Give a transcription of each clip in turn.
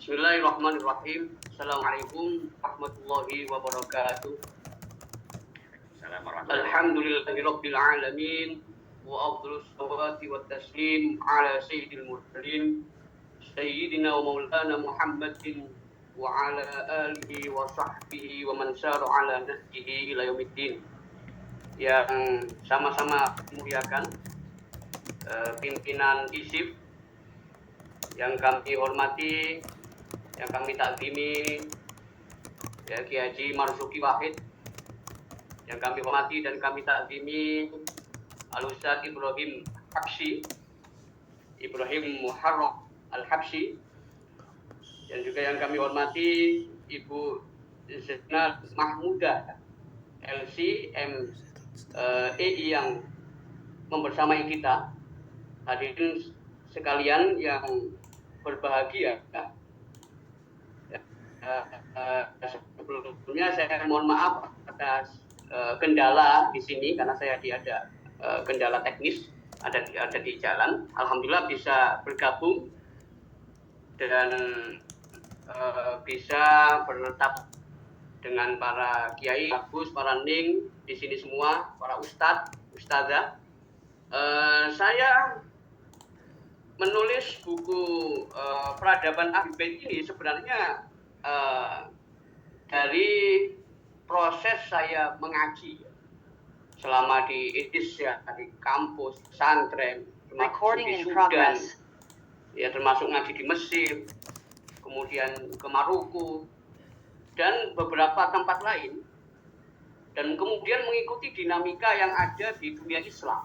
Bismillahirrahmanirrahim. Assalamualaikum warahmatullahi wabarakatuh. Alhamdulillahirabbil alamin wa afdhalus salawati wat taslim ala sayyidil mursalin sayyidina wa maulana Muhammadin wa ala alihi wa sahbihi wa man sara ala nahjihi ila yaumiddin. Yang sama-sama memuliakan pimpinan ISIF yang kami hormati, yang kami takzimi, ya Kiai Haji Marzuki Wahid, yang kami hormati dan kami takzimi Al-Ustaz Ibrahim Muharram Al-Habsyi, dan juga yang kami hormati Ibu Zena Mahmuda LC MEI yang membersamai kita. Hadirin sekalian yang berbahagia, sebelumnya saya mohon maaf atas kendala di sini karena saya ada kendala teknis ada di jalan. Alhamdulillah bisa bergabung dan bisa bertetap dengan para kiai, bagus, para ning di sini semua, para ustadzah. Saya menulis buku Peradaban Ahlul Bait ini sebenarnya dari proses saya mengaji selama di Indonesia, di kampus, pesantren, termasuk di Sudan, ya termasuk ngaji di Mesir, kemudian ke Maroko dan beberapa tempat lain, dan kemudian mengikuti dinamika yang ada di dunia Islam.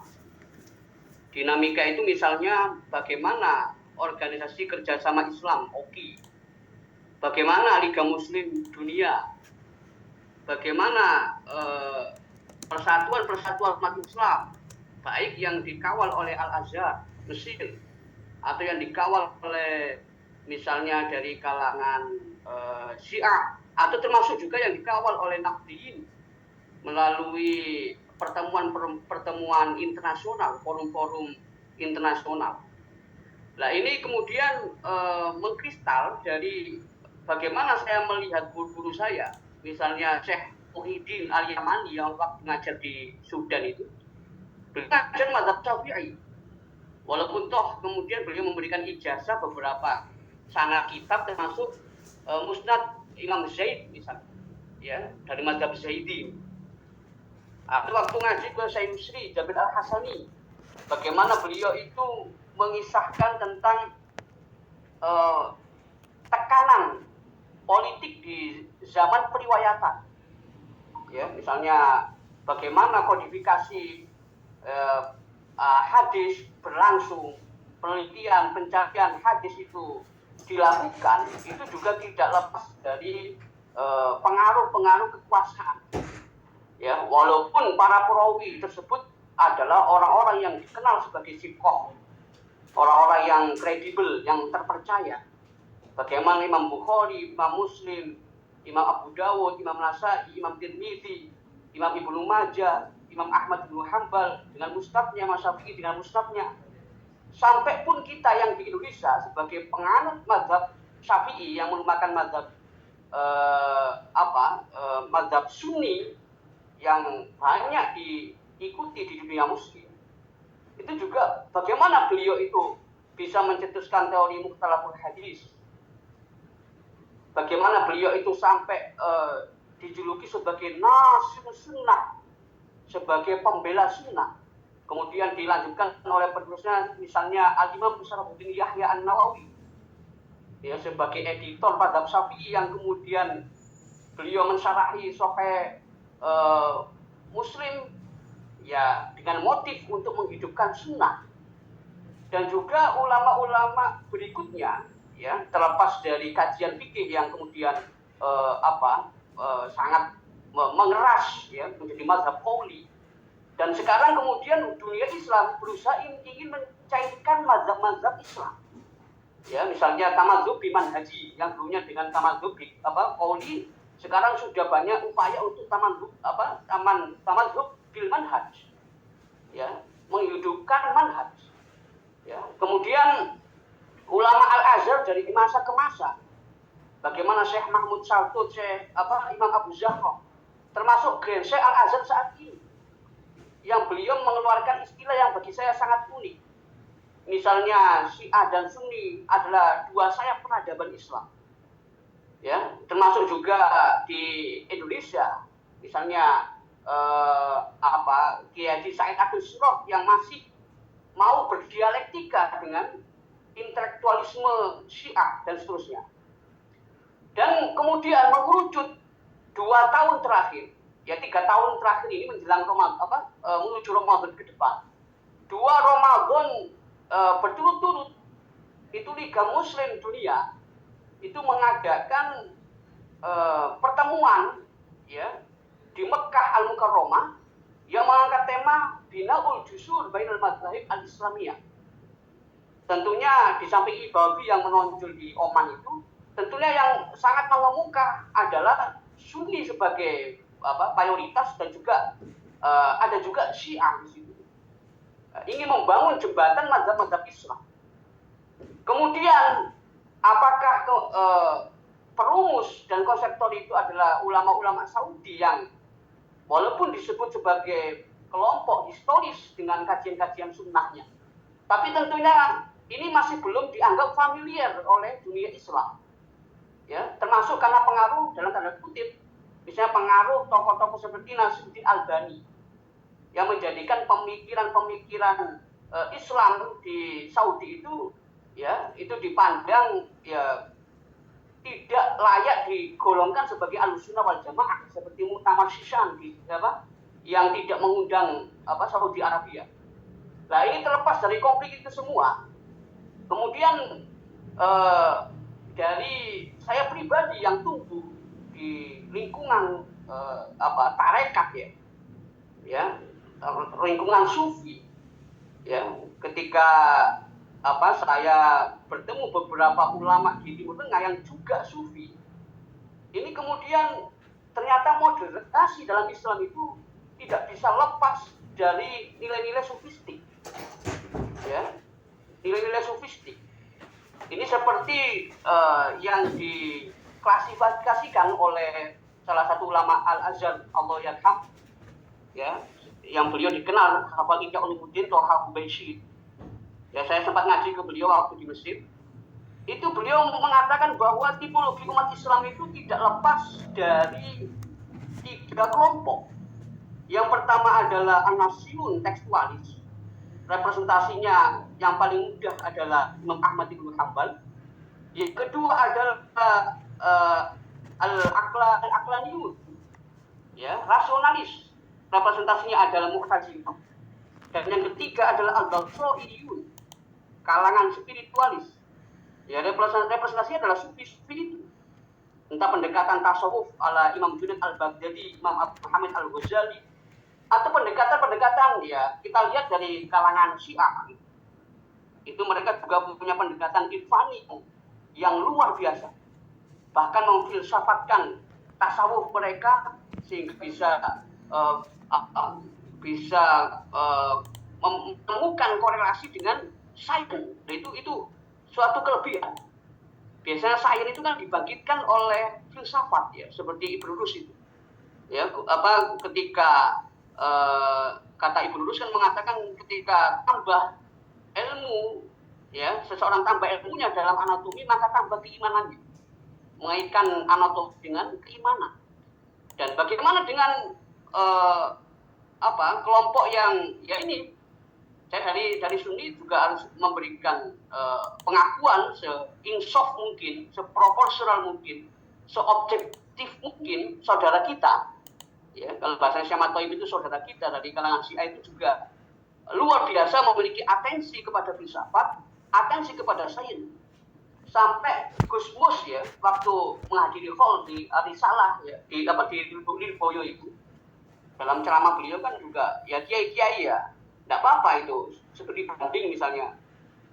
Dinamika itu misalnya bagaimana organisasi kerjasama Islam, OKI, bagaimana Liga Muslim Dunia, bagaimana persatuan umat Islam, baik yang dikawal oleh Al-Azhar, Mesir, atau yang dikawal oleh misalnya dari kalangan Syiah, atau termasuk juga yang dikawal oleh Nahdiyin melalui pertemuan internasional, forum-forum internasional. Nah ini kemudian mengkristal dari bagaimana saya melihat guru-guru saya, misalnya Syekh Muhyiddin Al-Yamani yang waktu ngajar di Sudan itu, beliau ngajar mazhab Syafi'i. Walaupun toh kemudian beliau memberikan ijazah beberapa sanad kitab termasuk Musnad Imam Zaid misalnya, ya dari mazhab Zaidi. Atau waktu ngaji ke Syekh Yusri Jabir Al-Hasani, bagaimana beliau itu mengisahkan tentang tekanan politik di zaman periwayatan, ya misalnya bagaimana kodifikasi hadis berlangsung, penelitian pencarian hadis itu dilakukan, itu juga tidak lepas dari pengaruh kekuasaan. Ya, walaupun para perawi tersebut adalah orang-orang yang dikenal sebagai siqah, orang-orang yang kredibel, yang terpercaya. Bagaimana Imam Bukhari, Imam Muslim, Imam Abu Dawud, Imam Nasai, Imam Tirmidzi, Imam Ibnu Majah, Imam Ahmad bin Hanbal dengan musnadnya, Imam Syafi'i dengan musnadnya. Sampai pun kita yang di Indonesia sebagai penganut mazhab Syafi'i yang merupakan mazhab mazhab Sunni yang banyak diikuti di dunia muslim, itu juga bagaimana beliau itu bisa mencetuskan teori mukhtalaful hadis, bagaimana beliau itu sampai dijuluki sebagai nasir sunnah, sebagai pembela sunnah. Kemudian dilanjutkan oleh penerusnya misalnya Al-Imam Syarafuddin Yahya An-Nawawi, ya sebagai editor mazhab Syafi'i yang kemudian beliau mensyarahi Sahih Muslim, ya dengan motif untuk menghidupkan sunnah. Dan juga ulama-ulama berikutnya, ya terlepas dari kajian fikih yang kemudian sangat mengeras, ya menjadi mazhab qauli. Dan sekarang kemudian dunia Islam berusaha ingin mencairkan mazhab-mazhab Islam. Ya misalnya tamadzub bi manhaji yang dulunya dengan tamadzub bi qauli, sekarang sudah banyak upaya untuk tamadzub bil manhaj, ya menghidupkan manhaj. Ya kemudian ulama Al-Azhar dari masa ke masa bagaimana Syekh Mahmud Saltud, Imam Abu Zahra, termasuk Grand Syekh Al-Azhar saat ini, yang beliau mengeluarkan istilah yang bagi saya sangat unik. Misalnya Syiah dan Sunni adalah dua sayap peradaban Islam. Ya, termasuk juga di Indonesia, misalnya Kiai Haji Said Abdul Sirot yang masih mau berdialektika dengan intelektualisme Syiah dan seterusnya. Dan kemudian mengerucut 2 tahun terakhir, ya 3 tahun terakhir ini menjelang Ramadan, menuju Ramadan ke depan, 2 Ramadan berturut-turut itu Liga Muslim Dunia itu mengadakan pertemuan ya di Mekah Al-Mukarramah yang mengangkat tema Binaul Jusur Bainal Madzhab Al-Islamiyah. Tentunya di samping Ibawi yang menonjol di Oman itu, tentunya yang sangat mengemuka adalah Sunni sebagai mayoritas dan juga ada juga Syiah di situ. Ingin membangun jembatan mazhab-mazhab Islam. Kemudian apakah perumus dan konseptor itu adalah ulama-ulama Saudi yang walaupun disebut sebagai kelompok historis dengan kajian-kajian sunnahnya, tapi tentunya ini masih belum dianggap familiar oleh dunia Islam. Ya, termasuk karena pengaruh dalam tanda kutip, misalnya pengaruh tokoh-tokoh seperti Nasiruddin Albani yang menjadikan pemikiran-pemikiran Islam di Saudi itu ya itu dipandang ya tidak layak digolongkan sebagai Ahlussunnah wal Jamaah seperti Muktamar Shishan yang tidak mengundang Saudi Arabia. Nah, ini terlepas dari konflik itu semua. Kemudian dari saya pribadi yang tumbuh di lingkungan tarekat ya lingkungan sufi ya, ketika saya bertemu beberapa ulama di Timur Tengah yang juga sufi, ini kemudian ternyata moderasi dalam Islam itu tidak bisa lepas dari nilai-nilai sufistik ya, nilai-nilai sufistik. Ini seperti yang diklasifikasikan oleh salah satu ulama Al-Azhar, Allah yarham, ya, yang beliau dikenal hafal Ihya Ulumuddin Thaha Hubaisy. Ya, saya sempat ngaji ke beliau waktu di Mesir. Itu beliau mengatakan bahwa tipologi umat Islam itu tidak lepas dari 3 kelompok. Yang pertama adalah an-nafsiyun tekstualis. Representasinya yang paling mudah adalah Imam Ahmad bin Hanbal. Yang kedua adalah al-aqlaniyun, ya, rasionalis. Representasinya adalah Mu'tazilah. Dan yang ketiga adalah al-basraiyun, kalangan spiritualis. Ya, representasinya adalah sufi itu. Entah pendekatan tasawuf ala Imam Junaid al-Baghdadi, Imam Abu Hamid al-Ghazali, atau pendekatan-pendekatan ya kita lihat dari kalangan Syiah. Itu mereka juga punya pendekatan irfani yang luar biasa. Bahkan memfilsafatkan tasawuf mereka sehingga bisa menemukan korelasi dengan sains. Itu suatu kelebihan. Biasanya sains itu kan dibangkitkan oleh filsafat ya, seperti Ibnu Rushd itu. Ya, ketika kata Ibnu Rushd kan mengatakan ketika tambah ilmu ya, seseorang tambah ilmunya dalam anatomi maka tambah keimanannya. Mengaitkan anatomi dengan keimanan. Dan bagaimana dengan kelompok yang ya ini, saya dari Sunni juga harus memberikan pengakuan se-insaf mungkin, seproporsional mungkin, seobjektif mungkin saudara kita. Ya, kalau bahasa Syamah Toib itu saudara kita dari kalangan Syiah itu juga luar biasa memiliki atensi kepada filsafat, atensi kepada sains. Sampai Gus Mus ya waktu menghadiri hall di Arisalah ya, di Lirboyo itu, dalam ceramah beliau kan juga ya kiai-kiai ya, tidak apa-apa itu seperti banding misalnya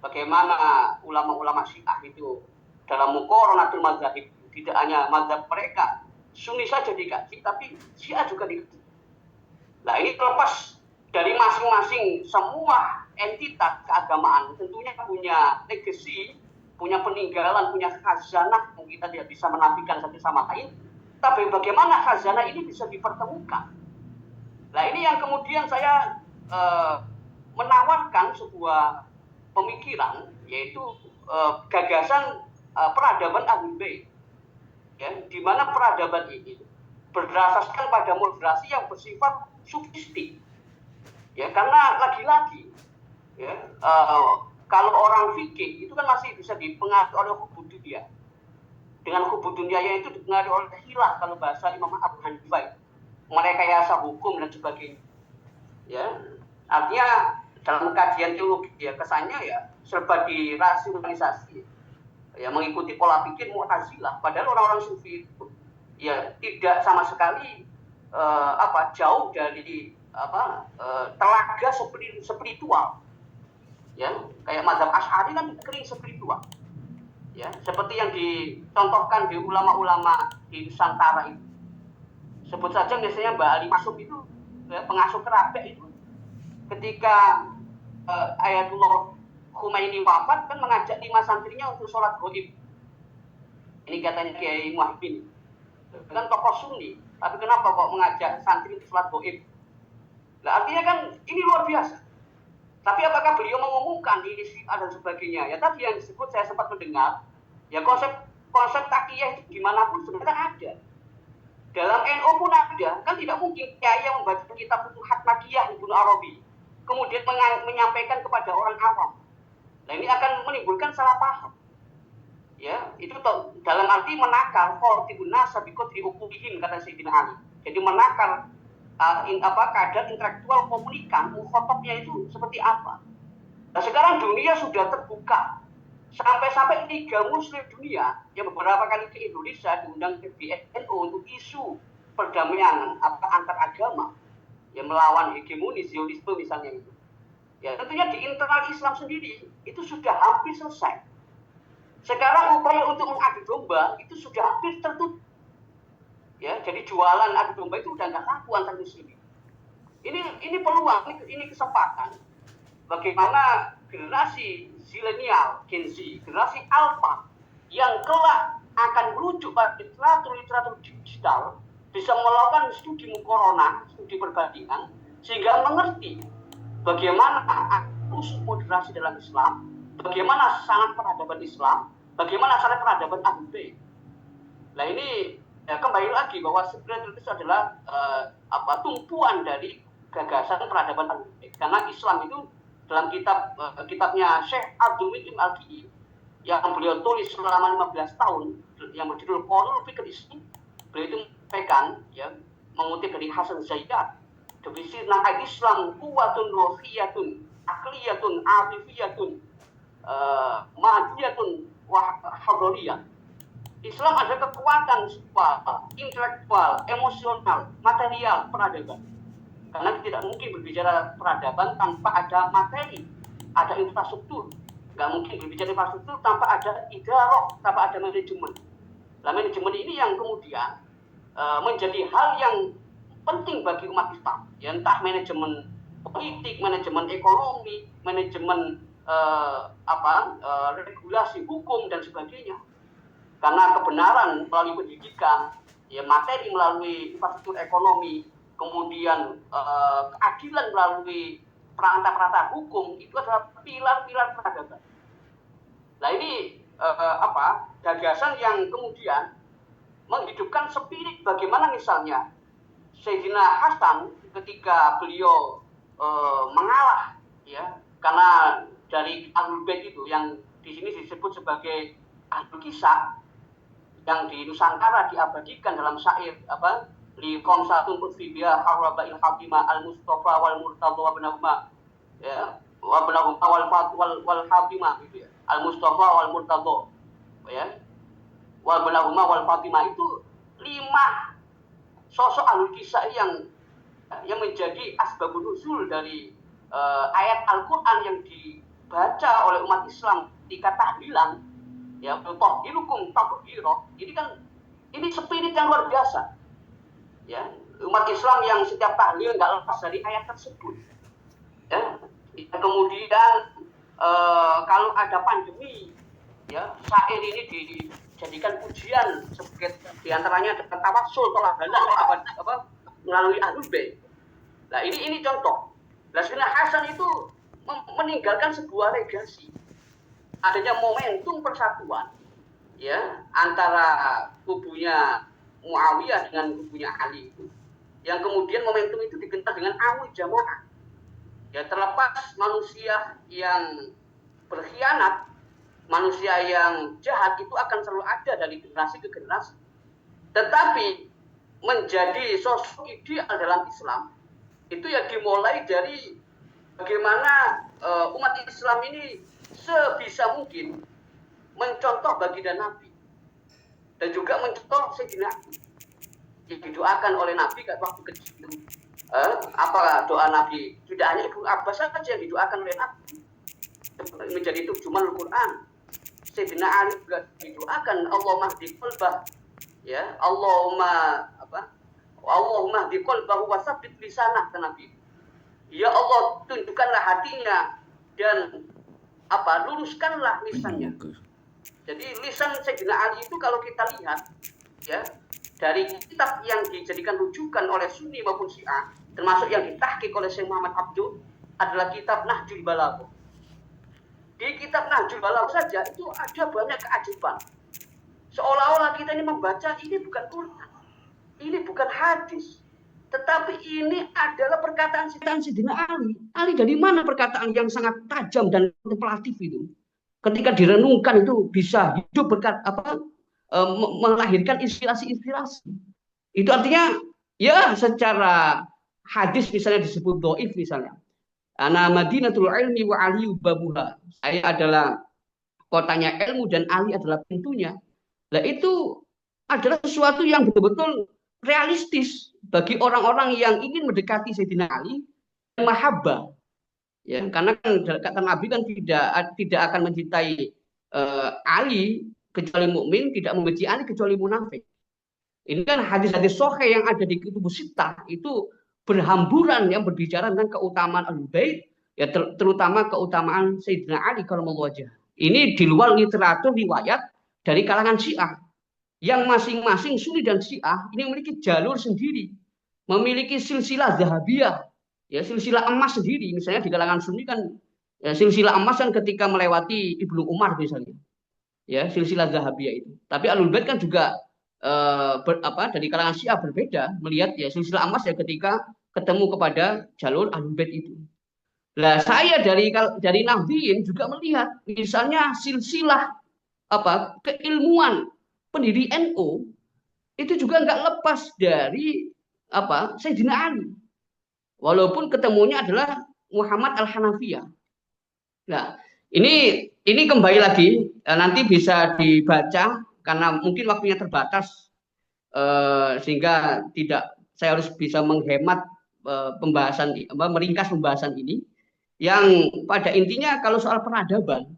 bagaimana ulama-ulama Syiah itu dalam muqaranatul madzhab, tidak hanya mazhab mereka Sunni saja dikaji, tapi Syiah juga dikaji. Nah, ini terlepas dari masing-masing semua entitas keagamaan tentunya punya legacy, punya peninggalan, punya khazanah yang kita tidak bisa menafikan satu sama lain. Tapi bagaimana khazanah ini bisa dipertemukan? Nah ini yang kemudian saya menawarkan sebuah pemikiran, yaitu gagasan peradaban Ahlul Bait, ya, di mana peradaban ini berdasarkan pada moderasi yang bersifat sufistik, ya, karena lagi-lagi, ya, kalau orang fikih itu kan masih bisa dipengaruhi oleh hubud dunia, dengan hubud dunianya itu dipengaruhi oleh hilah kalau bahasa Imam Abu Hanifah, merekayasa hukum dan sebagainya, ya, artinya dalam kajian teologi ya kesannya ya serba dirasionalisasi, ya, mengikuti pola pikir Mu'tazilah, padahal orang-orang sufi itu ya tidak sama sekali jauh dari telaga spiritual, ya, kayak mazhab Asy'ari kan kering spiritual, ya, seperti yang dicontohkan di ulama-ulama di Nusantara itu. Sebut saja misalnya Mbak Ali Masuk itu, ya, pengasuh kerabat itu, ketika Ayatullah Khomeini wafat kan mengajak 5 santrinya untuk sholat gaib. Ini katanya Kiai Muhyiddin, kan tokoh Sunni, tapi kenapa kok mengajak santri untuk sholat gaib? Nah, artinya kan ini luar biasa. Tapi apakah beliau mengumumkan ini dan sebagainya? Ya tadi yang disebut saya sempat mendengar, ya konsep takiyah itu gimana pun sebenarnya ada. Dalam NU pun ada, kan tidak mungkin kiai yang membaca kitab Futuhat Makkiyah Ibnu Arabi kemudian menyampaikan kepada orang awam. Nah ini akan menimbulkan salah paham. Ya, itu dalam arti menakar khotibun nasa bi qadri uqulihim, kata Sayyidina Ali. Jadi menakar kadar intelektual komunikan mukhatabnya itu seperti apa. Nah sekarang dunia sudah terbuka. Sampai-sampai 3 muslim dunia yang beberapa kali ke Indonesia diundang ke BNU untuk isu perdamaian antar agama, yang melawan hegemoni Zionisme misalnya itu. Ya tentunya di internal Islam sendiri itu sudah hampir selesai. Sekarang upaya untuk mengadu domba itu sudah hampir tertutup. Ya, jadi jualan adu domba itu udah nggak laku antar muslimin. Ini peluang, ini kesempatan bagaimana generasi zilenial, Gen Z, generasi alpha yang kelak akan merujuk pada literatur digital, bisa melakukan studi mukorona, studi perbandingan, sehingga mengerti bagaimana usul moderasi dalam Islam, bagaimana sanad peradaban Islam, bagaimana sanad peradaban Ahlul Bait. Nah ini ya, kembali lagi bahwa sebenarnya itu adalah tumpuan dari gagasan peradaban Ahlul Bait. Karena Islam itu dalam kitabnya Syekh Abdul Muhyiddin Al-Fiqi yang beliau tulis selama 15 tahun yang berjudul Qur'anul Fikr Islam, beliau itu menyampaikan, ya, mengutip dari Hasan Zaidat, definisinya Islam kuwatun ruhiyatun akliyatun afifiyatun madiyatun wa hadoriyah. Islam adalah kekuatan intelektual, emosional, material peradaban. Karena tidak mungkin berbicara peradaban tanpa ada materi, ada infrastruktur. Nggak mungkin berbicara infrastruktur tanpa ada idarah, tanpa ada manajemen. Nah, manajemen ini yang kemudian menjadi hal yang penting bagi umat Islam. Ya, entah manajemen politik, manajemen ekonomi, manajemen regulasi hukum dan sebagainya. Karena kebenaran melalui pendidikan, ya, materi melalui infrastruktur ekonomi, kemudian keadilan melalui perangkat-perangkat hukum, itu adalah pilar-pilar peradaban. Nah ini gagasan yang kemudian menghidupkan spirit bagaimana misalnya Sayyidina Hasan ketika beliau mengalah, ya, karena dari Ahlul Bait itu yang di sini disebut sebagai Ahlul Kisah, yang di Nusantara diabadikan dalam syair li qomsatun utfibiyah harwabail hatimah al-mustafa wal murtadha wa benahuma, ya, wa benahuma wal hatimah gitu ya, al-mustafa wal murtadha, ya, wal benahuma wal fatimah. Itu 5 sosok Ahlul Kisah yang menjadi asbabun nuzul dari ayat Al-Quran yang dibaca oleh umat Islam ketika tahlilan, ya, tahlilukum tathhira. Ini spirit yang luar biasa, ya, umat Islam yang setiap tahlil nggak lepas dari ayat tersebut, ya. Kemudian kalau ada pandemi, ya syair ini dijadikan pujian sebagai diantaranya dengan tawassul tolak bala melalui Ahlul Bait. Nah ini contoh. Nah Sayyidina Hasan itu meninggalkan sebuah legasi, adanya momentum persatuan ya antara kubunya Muawiyah dengan kubunya Ali itu, yang kemudian momentum itu digentar dengan awal jamaah. Ya terlepas manusia yang berkhianat, manusia yang jahat itu akan selalu ada dari generasi ke generasi. Tetapi menjadi sosok ideal dalam Islam itu ya dimulai dari bagaimana umat Islam ini sebisa mungkin mencontoh baginda Nabi dan juga mencontoh Sayyidina Ali yang didoakan oleh Nabi waktu kecil. Apa doa Nabi? Tidak hanya Ibnu Abbas saja yang didoakan oleh Nabi menjadi turjuman Al-Quran. Sayyidina Ali juga didoakan Allahumma hdi qalbah, ya Allahumma hdi qalbahu wa tsabbit lisanah, Nabi. Ya Allah, tunjukkanlah hatinya dan luruskanlah lisannya. Jadi lisan Sayyidina Ali itu kalau kita lihat ya dari kitab yang dijadikan rujukan oleh Sunni maupun Syiah, termasuk yang ditahqiq oleh Syekh Muhammad Abdul, adalah kitab Nahjul Balaghah. Di kitab Nahjul Balaghah saja itu ada banyak keajaiban. Seolah-olah kita ini membaca ini bukan Quran, ini bukan hadis, tetapi ini adalah perkataan Sayyidina Ali. Ali dari mana perkataan yang sangat tajam dan kontemplatif itu? Ketika direnungkan itu bisa hidup melahirkan inspirasi-inspirasi. Itu artinya ya secara hadis misalnya disebut dhaif misalnya. Ana Madinatul ilmi wa aliyu babuha. Saya adalah kotanya ilmu dan Ali adalah pintunya. Nah itu adalah sesuatu yang betul-betul realistis bagi orang-orang yang ingin mendekati Sayyidina Ali dan mahabbah. Ya, karena kan kata Nabi kan tidak akan mencintai Ali kecuali mukmin, tidak membenci Ali kecuali munafik. Ini kan hadis-hadis sahih yang ada di Kutubus Sittah itu berhamburan yang berbicara tentang keutamaan Ahlul Bait, ya terutama keutamaan Sayyidina Ali karramallahu wajhah. Ini di luar literatur riwayat dari kalangan Syiah yang masing-masing Sunni dan Syiah ini memiliki jalur sendiri, memiliki silsilah zahabiyah, ya silsilah emas sendiri. Misalnya di kalangan Sunni kan ya, silsilah emas kan ketika melewati Ibnu Umar misalnya, ya silsilah zahabiyah itu. Tapi Ahlul Bait kan juga dari kalangan Syiah berbeda melihat ya silsilah emas ya ketika ketemu kepada jalur Ahlul Bait itu. Nah saya dari Nahdliyin juga melihat misalnya silsilah keilmuan pendiri NU itu juga nggak lepas dari Sayyidina Ali. Walaupun ketemunya adalah Muhammad Al-Hanafiyah. Nah, ini kembali lagi nanti bisa dibaca karena mungkin waktunya terbatas sehingga saya harus bisa menghemat pembahasan, meringkas pembahasan ini. Yang pada intinya kalau soal peradaban,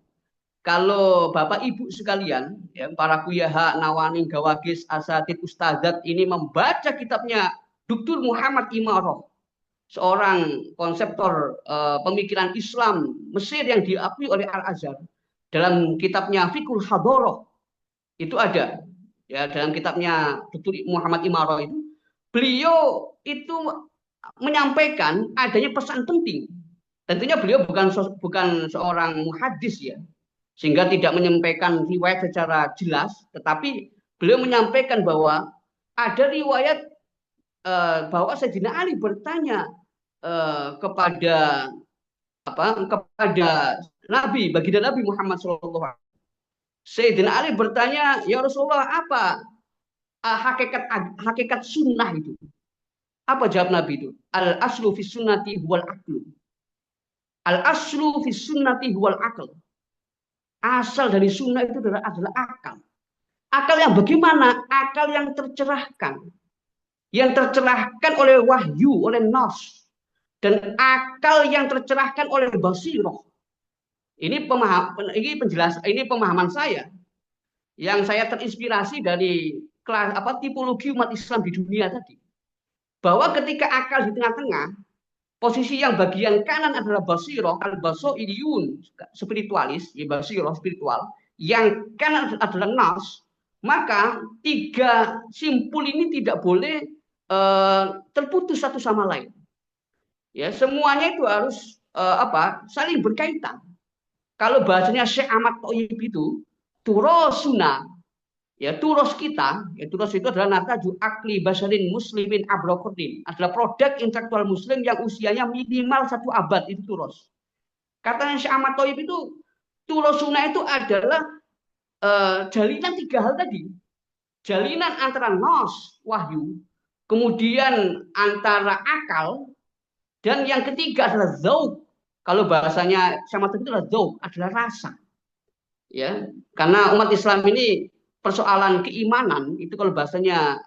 kalau Bapak Ibu sekalian, ya, para kuyaha, nawani, gawagis, asatid, ustadzat ini membaca kitabnya Dr. Muhammad Imarah, seorang konseptor pemikiran Islam Mesir yang diakui oleh Al-Azhar, dalam kitabnya Fiqhul Hadharah itu ada ya, dalam kitabnya Dr. Muhammad Imarah itu beliau itu menyampaikan adanya pesan penting. Tentunya beliau bukan seorang muhadis ya, sehingga tidak menyampaikan riwayat secara jelas, tetapi beliau menyampaikan bahwa ada riwayat bahwa Sayyidina Ali bertanya kepada Nabi, baginda Nabi Muhammad SAW. Sayyidina Ali bertanya, ya Rasulullah, apa hakikat sunnah itu? Apa jawab Nabi itu? Al aslu fi sunnati huwal aqlu. Al aslu fi sunnati huwal aql. Asal dari sunnah itu adalah akal. Akal yang bagaimana? Akal yang tercerahkan. Yang tercerahkan oleh wahyu, oleh nas. Dan akal yang tercerahkan oleh basirah. Ini pemahaman saya. Yang saya terinspirasi dari tipologi umat Islam di dunia tadi. Bahwa ketika akal di tengah-tengah, posisi yang bagian kanan adalah basirah, al-basairiyun, spiritualis, ya basirah spiritual. yang kanan adalah nas, maka tiga simpul ini tidak boleh terputus satu sama lain. Ya, semuanya itu harus saling berkaitan. Kalau bahasanya Syekh Ahmad Thayyib itu turosuna, ya turos kita, ya turos itu adalah nataju akli basarin muslimin abrokotin, adalah produk intelektual muslim yang usianya minimal 1 abad, itu turos. Katanya Syekh Ahmad Thayyib itu turosuna itu adalah jalinan 3 hal tadi. Jalinan antara nos, wahyu, kemudian antara akal, dan yang ketiga adalah zauk. Kalau bahasanya sama itu adalah zauk, adalah rasa. Ya, karena umat Islam ini persoalan keimanan itu kalau bahasanya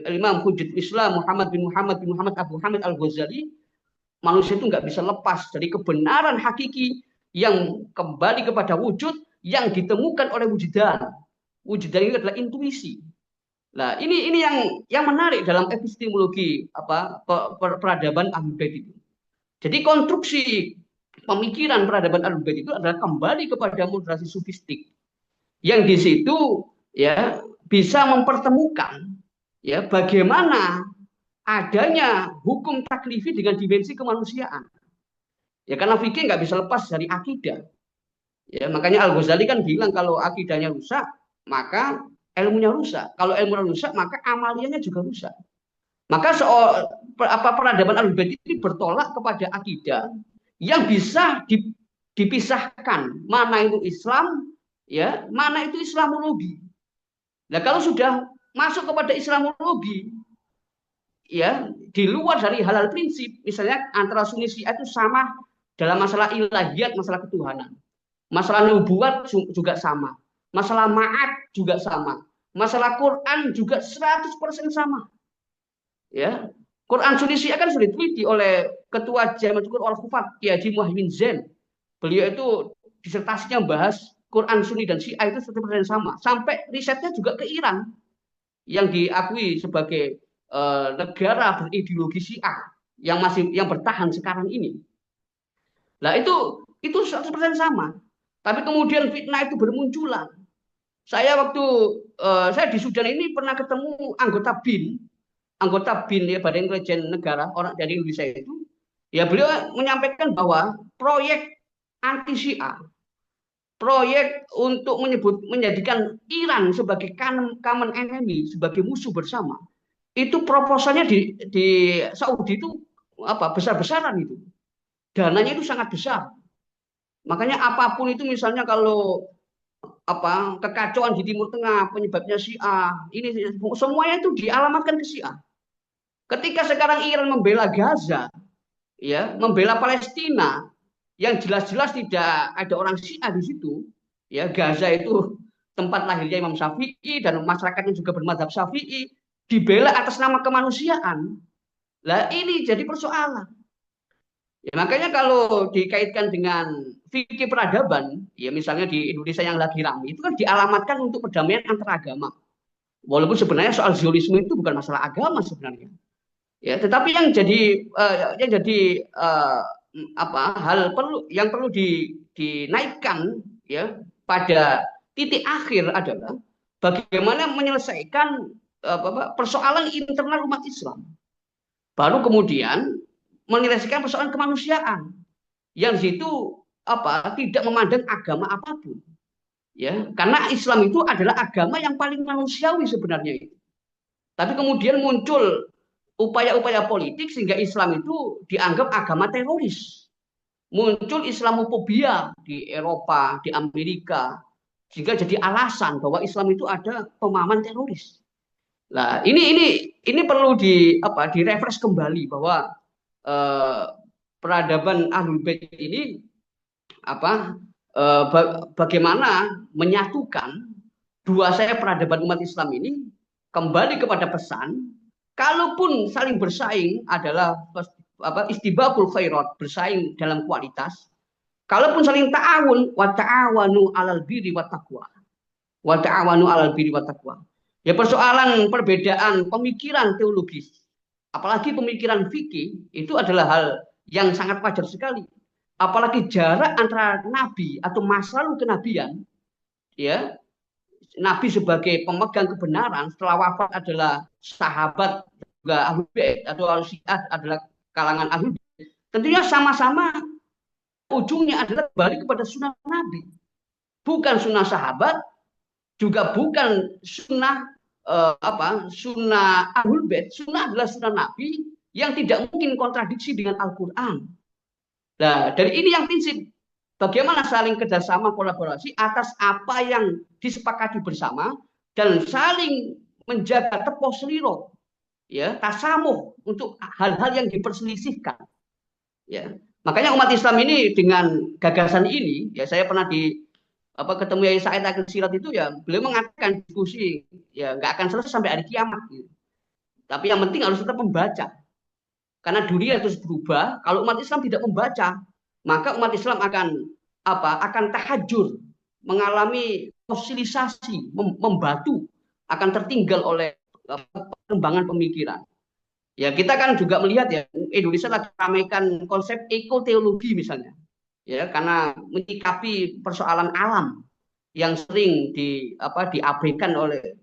Imam Hujjatul Islam Muhammad bin Muhammad Abu Hamid Al-Ghazali, manusia itu nggak bisa lepas dari kebenaran hakiki yang kembali kepada wujud yang ditemukan oleh wujudan. Wujudan itu adalah intuisi. Nah, ini yang menarik dalam epistemologi peradaban Ahlul Bait itu. Jadi konstruksi pemikiran peradaban Ahlul Bait itu adalah kembali kepada moderasi sufistik yang di situ ya bisa mempertemukan ya bagaimana adanya hukum taklifi dengan dimensi kemanusiaan. Ya karena fikih nggak bisa lepas dari akidah. Ya makanya Al Ghazali kan bilang kalau akidahnya rusak maka ilmunya rusak. Kalau ilmunya rusak maka amaliyahnya juga rusak. Maka peradaban Ahlul Bait ini bertolak kepada akidah yang bisa dipisahkan mana itu Islam, ya mana itu Islamologi. Nah kalau sudah masuk kepada Islamologi, ya di luar dari halal prinsip, misalnya antara Sunni Syiah itu sama dalam masalah ilahiyat, masalah ketuhanan, masalah nubuat juga sama, masalah ma'ad juga sama, masalah Quran juga 100% sama. Ya, Quran Sunni Syiah kan sudah diteliti oleh Ketua Jamatul Qur'an Al-Hufaz Kiai Haji Muhyiddin Zain. Beliau itu disertasinya bahas Quran Sunni dan Syiah itu 100% sama. Sampai risetnya juga ke Iran yang diakui sebagai negara berideologi Syiah yang bertahan sekarang ini. Nah, itu 100% sama. Tapi kemudian fitnah itu bermunculan. Saya waktu saya di Sudan ini pernah ketemu anggota BIN ya Badan Intelijen Negara orang dari Indonesia itu, ya beliau menyampaikan bahwa proyek anti Syiah, proyek untuk menjadikan Iran sebagai common enemy, sebagai musuh bersama, itu proposalnya di Saudi itu besar-besaran itu, dananya itu sangat besar. Makanya apapun itu misalnya kalau kekacauan di Timur Tengah penyebabnya Syiah, ini semuanya itu dialamatkan ke Syiah. Ketika sekarang Iran membela Gaza, ya, membela Palestina, yang jelas-jelas tidak ada orang Syiah di situ, ya, Gaza itu tempat lahirnya Imam Syafi'i dan masyarakatnya juga bermadzhab Syafi'i, dibela atas nama kemanusiaan. Lah ini jadi persoalan. Ya, makanya kalau dikaitkan dengan fikih peradaban, ya misalnya di Indonesia yang lagi ramai, itu kan dialamatkan untuk perdamaian antar agama. Walaupun sebenarnya soal zionisme itu bukan masalah agama sebenarnya. Ya, tetapi yang jadi hal yang perlu dinaikkan ya pada titik akhir adalah bagaimana menyelesaikan persoalan internal umat Islam. Baru kemudian menyelesaikan persoalan kemanusiaan yang situ tidak memandang agama apapun. Ya, karena Islam itu adalah agama yang paling manusiawi sebenarnya itu. Tapi kemudian muncul upaya-upaya politik sehingga Islam itu dianggap agama teroris. Muncul Islamofobia di Eropa, di Amerika, sehingga jadi alasan bahwa Islam itu ada pemahaman teroris. Nah, ini perlu direfresh kembali bahwa peradaban Ahlul Bait ini bagaimana menyatukan dua peradaban umat Islam ini kembali kepada pesan. Kalaupun saling bersaing adalah istibaqul khairat, bersaing dalam kualitas. Kalaupun saling ta'awun, wa ta'awanu 'alal birri wat taqwa. Wa ta'awanu 'alal birri wat taqwa. Ya persoalan perbedaan pemikiran teologis, apalagi pemikiran fikih, itu adalah hal yang sangat wajar sekali. Apalagi jarak antara nabi atau masa lalu kenabian ya, Nabi sebagai pemegang kebenaran setelah wafat adalah sahabat juga ahlul bait atau syiah adalah kalangan ahlul bait. Tentunya sama-sama ujungnya adalah kembali kepada sunnah Nabi, bukan sunnah sahabat, juga bukan sunnah sunnah ahlul bait. Sunnah adalah sunnah Nabi yang tidak mungkin kontradiksi dengan Al-Quran. Nah, dari ini yang prinsip bagaimana saling kerjasama kolaborasi atas apa yang disepakati bersama dan saling menjaga tepos seliro, ya, tasamuh untuk hal-hal yang diperselisihkan, ya. Makanya umat Islam ini dengan gagasan ini, ya, saya pernah ketemu Yai Said Akhil Sirot itu, ya, beliau mengatakan diskusi ya nggak akan selesai sampai hari kiamat gitu. Tapi yang penting harus tetap membaca. Karena dunia terus berubah, kalau umat Islam tidak membaca, maka umat Islam akan tahajur, mengalami fosilisasi, membatu, akan tertinggal oleh perkembangan pemikiran. Ya, kita kan juga melihat ya, Indonesia lagi ramaikan konsep ekoteologi misalnya. Ya, karena menyikapi persoalan alam yang sering diabaikan oleh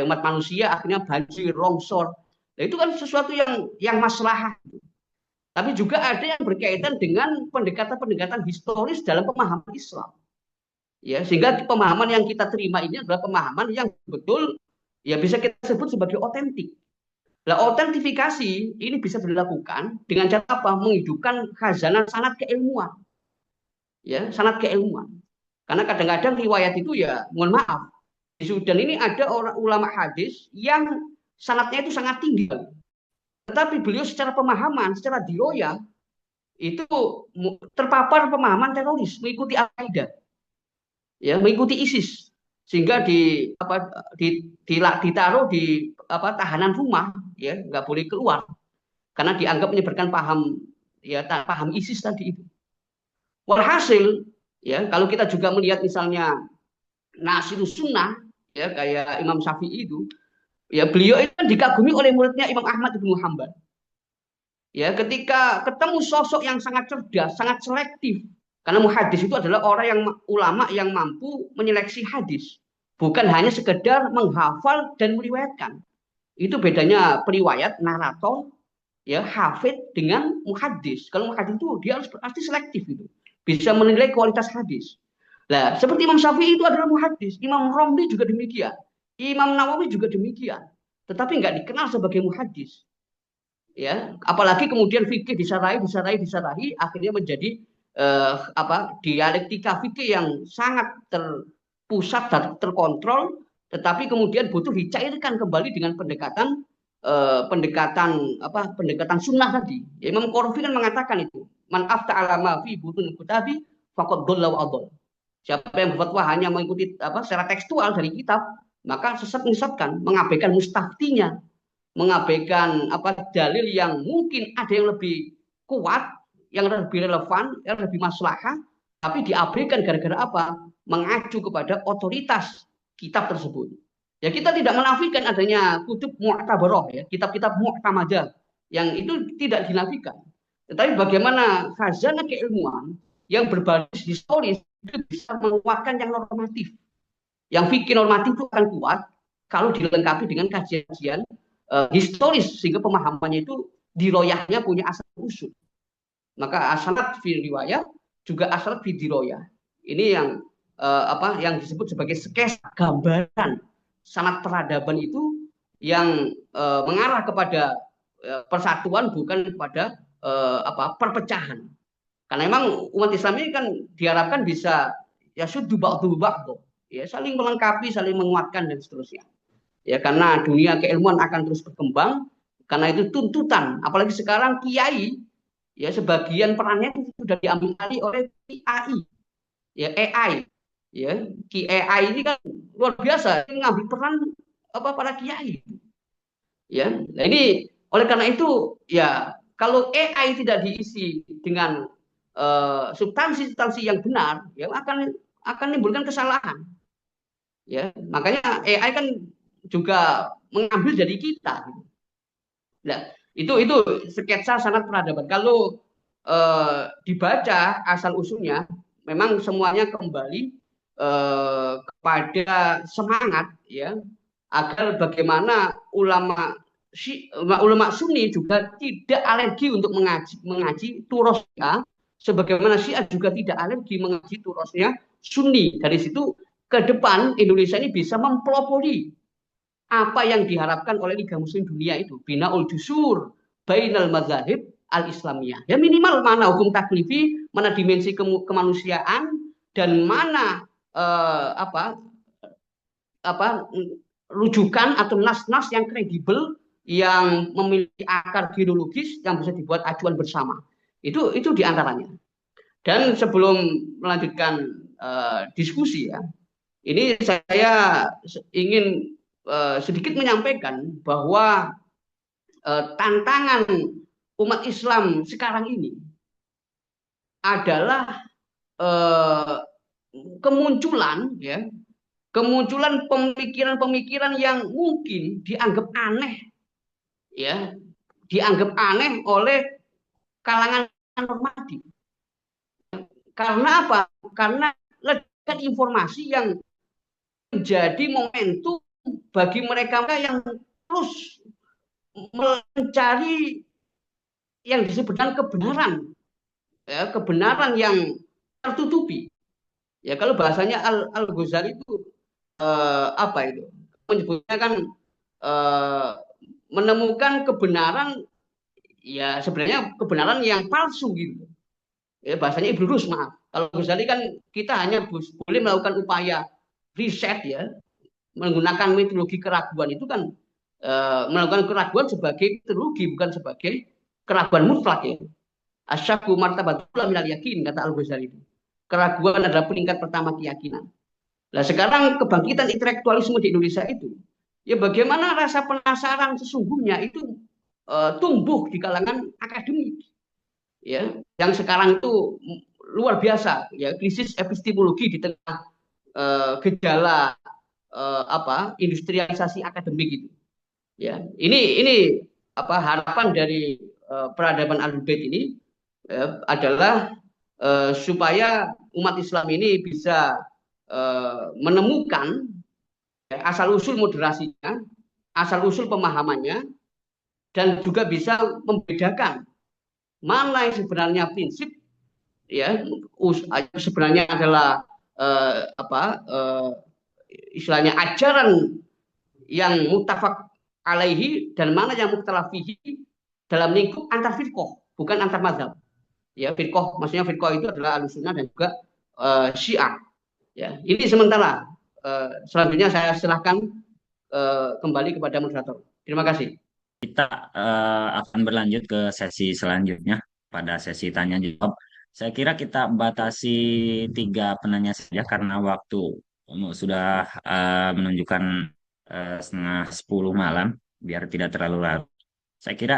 umat manusia, akhirnya banjir, longsor. Nah, itu kan sesuatu yang maslahah. Tapi juga ada yang berkaitan dengan pendekatan-pendekatan historis dalam pemahaman Islam. Ya, sehingga pemahaman yang kita terima ini adalah pemahaman yang betul ya bisa kita sebut sebagai otentik. Nah, autentifikasi ini bisa dilakukan dengan cara apa? Menghidupkan khazanah sanad keilmuan. Ya, sanad keilmuan. Karena kadang-kadang riwayat itu ya, mohon maaf, di Sudan ini ada orang ulama hadis yang sanadnya itu sangat tinggi. Tetapi beliau secara pemahaman, secara diroya, itu terpapar pemahaman teroris, mengikuti Al-Qaeda, ya, mengikuti ISIS, sehingga ditaruh di tahanan rumah, ya, nggak boleh keluar karena dianggap menyebarkan paham ISIS tadi itu. Walhasil, ya, kalau kita juga melihat misalnya Nasirus Sunnah, ya, kayak Imam Syafi'i itu, ya, beliau itu kan dikagumi oleh muridnya Imam Ahmad bin Hanbal. Ya, ketika ketemu sosok yang sangat cerdas, sangat selektif, karena muhadis itu adalah orang yang ulama yang mampu menyeleksi hadis, bukan hanya sekedar menghafal dan meriwayatkan. Itu bedanya periwayat, narator, ya, hafid dengan muhadis. Kalau muhadis itu dia harus pasti selektif itu, bisa menilai kualitas hadis. Nah, seperti Imam Syafi'i itu adalah muhadis, Imam Romli juga demikian, Imam Nawawi juga demikian, tetapi nggak dikenal sebagai muhadis. Ya, apalagi kemudian fikih disarahi, akhirnya menjadi dialektika fikih yang sangat terpusat dan terkontrol, tetapi kemudian butuh dicairkan kembali dengan pendekatan sunnah tadi. Ya, Imam Qurtubi kan mengatakan itu, man afta alama fi butun kutabi faqad dhalla wa adall. Siapa yang berfatwa hanya mengikuti secara tekstual dari kitab, maka sesat menyesatkan, mengabaikan mustaftinya, mengabaikan dalil yang mungkin ada yang lebih kuat, yang lebih relevan, yang lebih maslahah, tapi diabaikan gara-gara apa? Mengacu kepada otoritas kitab tersebut. Ya, kita tidak menafikan adanya kutub mu'tabarah, ya, kitab-kitab mu'tamadah yang itu tidak dinafikan. Tetapi bagaimana khazanah keilmuan yang berbasis historis itu bisa menguatkan yang normatif. Yang fikih normatif itu akan kuat kalau dilengkapi dengan kajian historis, sehingga pemahamannya itu diroyahnya punya asal usul. Maka asalat fi riwayat juga asalat fi diroyah. Ini yang disebut sebagai sketsa gambaran sanad peradaban itu yang mengarah kepada persatuan, bukan kepada perpecahan. Karena memang umat Islam ini kan diharapkan bisa ya suddu ba'du ba'du, ya, saling melengkapi, saling menguatkan dan seterusnya. Ya, karena dunia keilmuan akan terus berkembang, karena itu tuntutan, apalagi sekarang kiai, ya, sebagian perannya itu sudah diambil alih oleh AI, ya, AI, ya, AI ini kan luar biasa mengambil peran para kiai, ya. Nah, ini oleh karena itu, ya, kalau AI tidak diisi dengan substansi-substansi yang benar, ya, akan menimbulkan kesalahan, ya. Makanya AI kan juga mengambil dari kita. Nah, itu sketsa sangat peradaban. Kalau dibaca asal usulnya, memang semuanya kembali kepada semangat ya agar bagaimana ulama Sunni juga tidak alergi untuk mengaji turos Syiah, sebagaimana Syiah juga tidak alergi mengaji turosnya Sunni. Dari situ ke depan Indonesia ini bisa mempelopori apa yang diharapkan oleh Liga Muslim Dunia itu, binaul jusur bainal mazahib al Islamiyah. Ya minimal mana hukum taklifi, mana dimensi kemanusiaan, dan mana eh, apa apa rujukan atau nas-nas yang kredibel yang memiliki akar geologis yang bisa dibuat acuan bersama. Itu diantaranya. Dan sebelum melanjutkan diskusi ya, ini saya ingin sedikit menyampaikan bahwa tantangan umat Islam sekarang ini adalah eh, kemunculan ya kemunculan pemikiran-pemikiran yang mungkin dianggap aneh ya dianggap aneh oleh kalangan normatif. Karena apa? Karena ledakan informasi yang menjadi momentum bagi mereka yang terus mencari yang disebutkan kebenaran, ya, kebenaran yang tertutupi. Ya kalau bahasanya Al Ghazali itu apa itu menyebutnya kan eh, menemukan kebenaran, ya sebenarnya kebenaran yang palsu gitu. Ya, bahasanya Ibnu Rus, maaf. Kalau Ghazali kan kita hanya boleh melakukan upaya riset ya, menggunakan metodologi keraguan itu kan melakukan keraguan sebagai metodologi bukan sebagai keraguan mutlak ya. Asyaku martabatul minal yakin kata Al Ghazali itu. Keraguan adalah peningkat pertama keyakinan. Nah sekarang kebangkitan intelektualisme di Indonesia itu, ya bagaimana rasa penasaran sesungguhnya itu tumbuh di kalangan akademik, ya, yang sekarang itu luar biasa, ya krisis epistemologi di tengah gejala industrialisasi akademik itu, ya. Ini apa harapan dari peradaban Al-Bait ini adalah supaya umat Islam ini bisa menemukan asal usul moderasinya, asal usul pemahamannya, dan juga bisa membedakan mana yang sebenarnya prinsip, ya sebenarnya adalah istilahnya ajaran yang mutafak alaihi dan mana yang muktalafihi dalam lingkup antar firqoh bukan antar mazhab. Ya firqoh maksudnya firqoh itu adalah Ahlussunnah dan juga Syiah. Ya ini sementara. Selanjutnya saya silahkan kembali kepada moderator. Terima kasih. Kita akan berlanjut ke sesi selanjutnya pada sesi tanya jawab. Saya kira kita batasi 3 penanya saja karena waktu sudah menunjukkan setengah 10 malam, biar tidak terlalu larut. Saya kira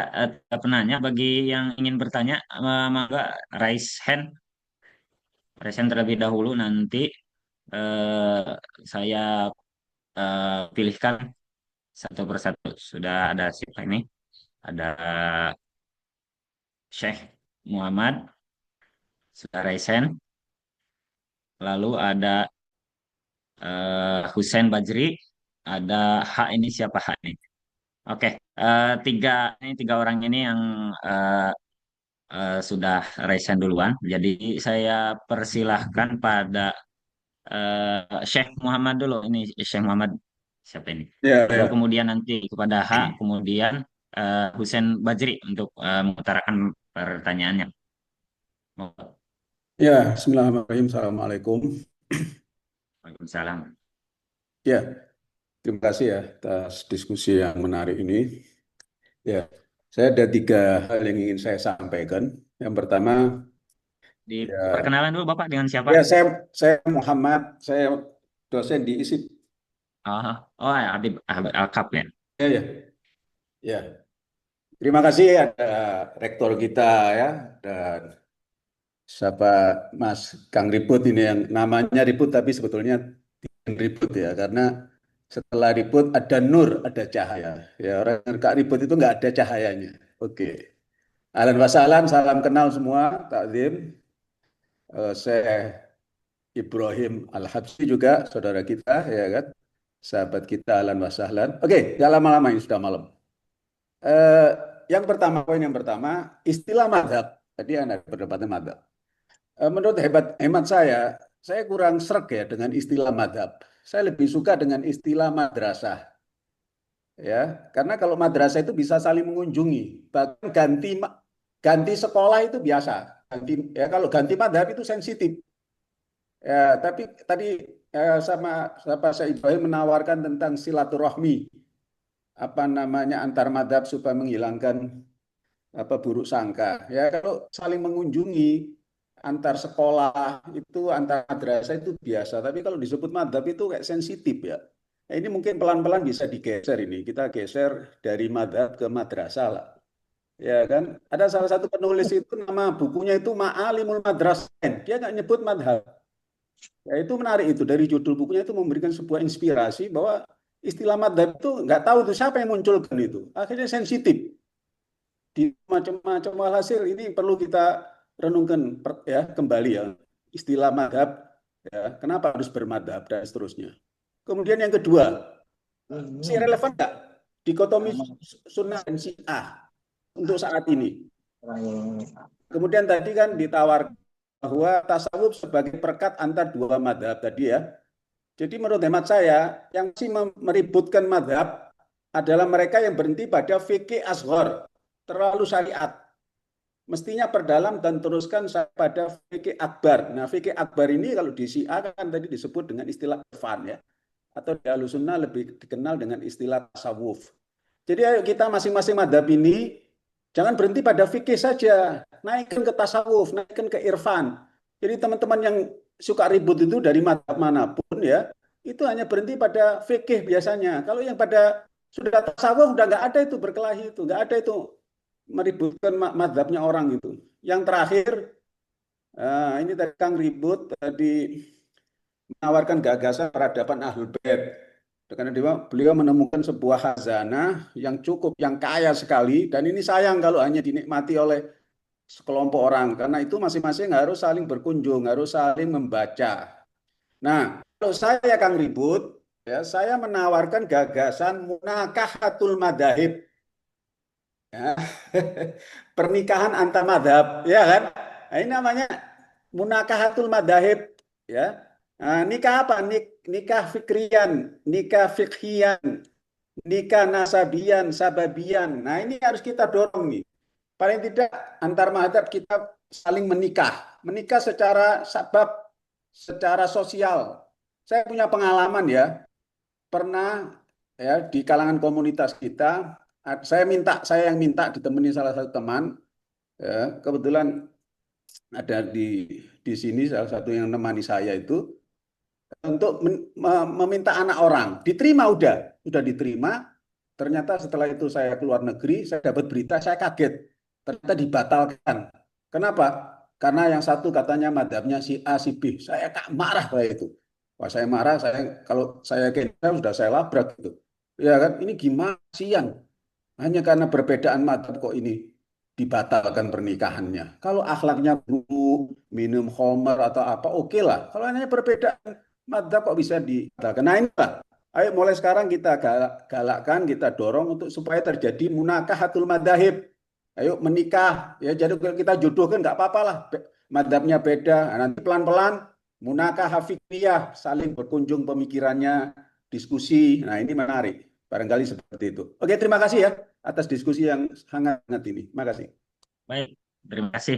3 penanya bagi yang ingin bertanya, maka raise hand terlebih dahulu, nanti saya pilihkan satu persatu. Sudah ada siapa ini? Ada Syekh Muhammad sudah Raisen, lalu ada Husain Bajri, ada Hak, ini siapa Hak ini? Oke, tiga orang ini yang eh, sudah Raisen duluan. Jadi saya persilahkan pada Syekh Muhammad dulu. Ini Syekh Muhammad siapa ini? Ya, Lalu ya. kemudian nanti kepada Hak, kemudian Husain Bajri untuk mengutarakan pertanyaannya. Ya, Bismillahirrahmanirrahim. Assalamualaikum. Waalaikumsalam. Ya, terima kasih ya atas diskusi yang menarik ini. Ya, saya ada 3 hal yang ingin saya sampaikan. Yang pertama, ya, Diperkenalan dulu Bapak dengan siapa? ya saya Muhammad, saya dosen di ISIP. Oh, oh Habib Habib Alkap ya. Ya, ya, ya. Terima kasih ada rektor kita ya dan siapa Mas Kang Riput ini yang namanya Riput tapi sebetulnya tidak ribut ya karena setelah ribut ada nur, ada cahaya. Ya orang yang Kak ribut itu nggak ada cahayanya. Oke. Ahlan wa sahlan, salam kenal semua, takzim. Saya Ibrahim Al-Habsyi juga saudara kita, ya kan? Sahabat kita, ahlan wa sahlan. Oke, nggak lama-lama ini sudah malam. Eh, yang pertama, poin yang pertama, istilah madhab. Tadi ada perdebatan madhab. Menurut hemat saya kurang sreg ya dengan istilah madhab. Saya lebih suka dengan istilah madrasah. Ya, karena kalau madrasah itu bisa saling mengunjungi. Bahkan ganti sekolah itu biasa. Kalau ganti madhab itu sensitif. Ya, tapi tadi sama Pak Ibrahim menawarkan tentang silaturahmi, apa namanya, antar madhab supaya menghilangkan apa buruk sangka. Ya, kalau saling mengunjungi antar sekolah itu, antar madrasah itu biasa. Tapi kalau disebut madhab itu kayak sensitif ya. Nah, ini mungkin pelan-pelan bisa digeser ini. Kita geser dari madhab ke madrasah lah. Ya kan? Ada salah satu penulis itu nama bukunya itu Ma'alimul Madrasain. Dia nggak nyebut madhab. Ya, itu menarik itu dari judul bukunya itu memberikan sebuah inspirasi bahwa istilah madhab itu nggak tahu itu siapa yang munculkan itu. Akhirnya sensitif di macam-macam hasil ini perlu kita renungkan ya kembali ya istilah madhab ya kenapa harus bermadhab dan seterusnya. Kemudian yang kedua, masih relevan nggak dikotomi sunnah dan syiah untuk saat ini? Kemudian tadi kan ditawar bahwa tasawuf sebagai perekat antar dua madhab tadi ya. Jadi menurut hemat saya, yang masih meributkan madhab adalah mereka yang berhenti pada fikih asghar, terlalu syariat. Mestinya perdalam dan teruskan pada fikih akbar. Nah, fikih akbar ini kalau di Syiah kan tadi disebut dengan istilah irfan ya. Atau di Ahlussunnah lebih dikenal dengan istilah tasawuf. Jadi ayo kita masing-masing madhab ini jangan berhenti pada fikih saja, naikkan ke tasawuf, naikkan ke irfan. Jadi teman-teman yang suka ribut itu dari madhab manapun ya, itu hanya berhenti pada fikih biasanya. Kalau yang pada sudah tasawuf udah nggak ada itu berkelahi itu, nggak ada itu meributkan madhabnya orang itu. Yang terakhir, ini tadi Kang ribut tadi menawarkan gagasan peradaban Ahlul Bait. Karena beliau menemukan sebuah khazanah yang cukup, yang kaya sekali, dan ini sayang kalau hanya dinikmati oleh sekelompok orang, karena itu masing-masing harus saling berkunjung, harus saling membaca. Nah, kalau saya Kang Ribut, ya, saya menawarkan gagasan munakahatul madahib, ya. Pernikahan antar madhab, ya kan? Nah, ini namanya munakahatul madahib, ya. Nah, nikah apa? Nikah fikrian, nikah fikhian, nikah nasabian, sababian. Nah, ini harus kita dorong nih. Paling tidak antar madhab kita saling menikah. Menikah secara sabab, secara sosial. Saya punya pengalaman ya, pernah ya di kalangan komunitas kita, saya yang minta ditemani salah satu teman, ya, kebetulan ada di sini salah satu yang menemani saya itu untuk meminta anak orang. Diterima udah diterima. Ternyata setelah itu saya keluar negeri, saya dapat berita, saya kaget. Ternyata dibatalkan. Kenapa? Karena yang satu katanya madhabnya si A, si B. Saya marah kayak itu. Wah, saya marah, kalau saya sudah saya labrak gitu. Ya kan, ini gimana sian? Hanya karena perbedaan madhab kok ini dibatalkan pernikahannya. Kalau akhlaknya buruk, minum khamar atau apa, oke lah. Kalau hanya perbedaan madhab kok bisa dibatalkan. Nah inilah, ayo mulai sekarang kita galakkan, kita dorong untuk supaya terjadi munakahatul madhahib. Ayo menikah, ya jadi kita jodohkan nggak apa-apa lah. Madhabnya beda, nah, nanti pelan-pelan munakah fikriyah, saling berkunjung pemikirannya, diskusi. Nah ini menarik. Barangkali seperti itu. Oke, terima kasih ya atas diskusi yang hangat ini. Terima kasih. Baik, terima kasih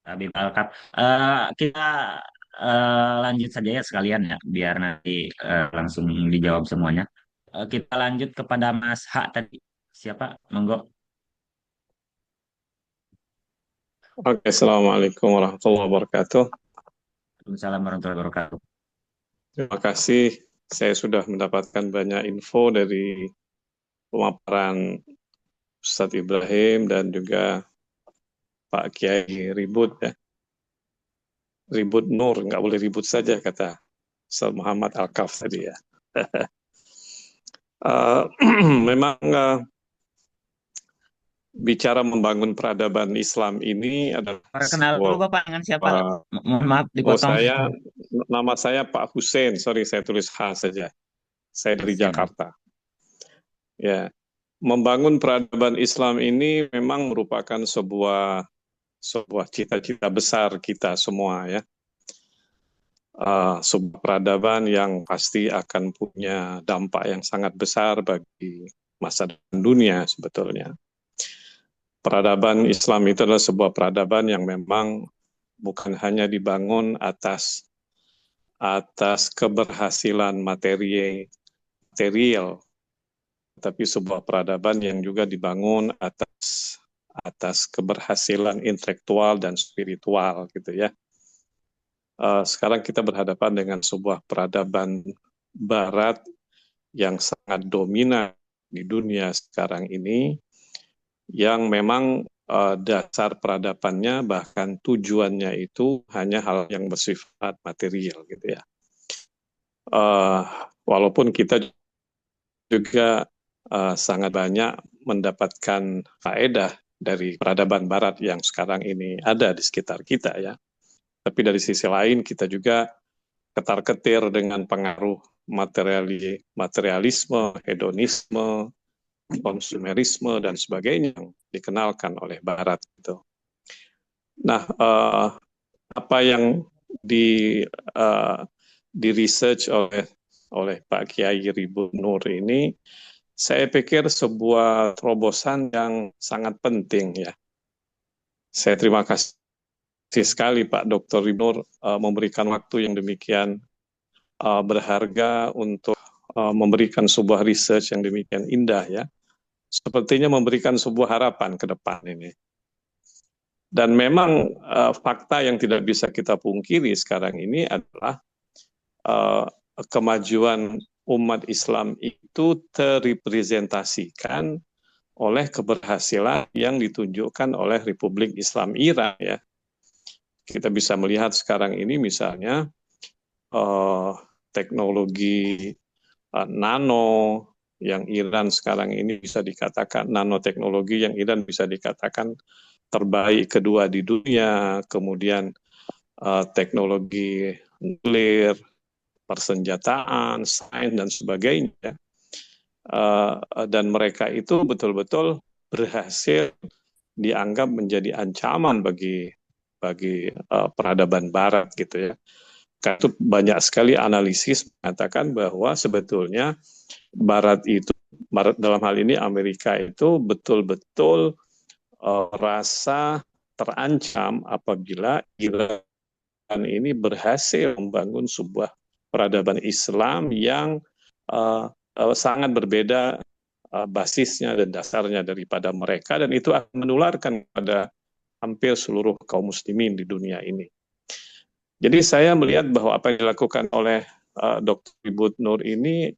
Habib Alkap. Kita lanjut saja ya sekalian ya, biar nanti langsung dijawab semuanya. Kita lanjut kepada Mas Hak tadi. Siapa? Monggo. Oke, Assalamualaikum warahmatullahi wabarakatuh. Waalaikumsalam warahmatullahi wabarakatuh. Terima kasih, saya sudah mendapatkan banyak info dari pemaparan Ustadz Ibrahim dan juga Pak Kiai Ribut ya. Ribut Nur, nggak boleh ribut saja kata Ustadz Muhammad Al-Kaf tadi ya. Memang bicara membangun peradaban Islam ini adalah Perkenal dulu sebuah, Bapak dengan siapa? Mohon maaf dipotong. nama saya Pak Hussein, sorry saya tulis H saja. Saya dari Hussein. Jakarta. Ya, membangun peradaban Islam ini memang merupakan sebuah cita-cita besar kita semua ya. Sebuah peradaban yang pasti akan punya dampak yang sangat besar bagi masa depan dunia sebetulnya. Peradaban Islam itu adalah sebuah peradaban yang memang bukan hanya dibangun atas keberhasilan material, tapi sebuah peradaban yang juga dibangun atas keberhasilan intelektual dan spiritual gitu ya. Sekarang kita berhadapan dengan sebuah peradaban Barat yang sangat dominan di dunia sekarang ini, yang memang dasar peradabannya bahkan tujuannya itu hanya hal yang bersifat material gitu ya. Walaupun kita juga sangat banyak mendapatkan faedah dari peradaban Barat yang sekarang ini ada di sekitar kita ya. Tapi dari sisi lain kita juga ketar-ketir dengan pengaruh materialisme, hedonisme, konsumerisme dan sebagainya yang dikenalkan oleh Barat itu. Nah, apa yang di research oleh Pak Kiai Ribut Nur ini, saya pikir sebuah terobosan yang sangat penting ya. Saya terima kasih sekali Pak Dr. Ribut Nur memberikan waktu yang demikian berharga untuk memberikan sebuah research yang demikian indah ya. Sepertinya memberikan sebuah harapan ke depan ini. Dan memang fakta yang tidak bisa kita pungkiri sekarang ini adalah kemajuan umat Islam itu terrepresentasikan oleh keberhasilan yang ditunjukkan oleh Republik Islam Iran ya. Kita bisa melihat sekarang ini misalnya teknologi nano yang Iran sekarang ini bisa dikatakan, nanoteknologi yang Iran bisa dikatakan terbaik kedua di dunia, kemudian teknologi nuklir, persenjataan, sains dan sebagainya. Dan mereka itu betul-betul berhasil dianggap menjadi ancaman bagi peradaban Barat gitu ya. Karena itu banyak sekali analisis mengatakan bahwa sebetulnya Barat dalam hal ini Amerika itu betul-betul rasa terancam apabila Iran ini berhasil membangun sebuah peradaban Islam yang sangat berbeda basisnya dan dasarnya daripada mereka, dan itu akan menularkan pada hampir seluruh kaum muslimin di dunia ini. Jadi saya melihat bahwa apa yang dilakukan oleh Dr. Ribut Nur ini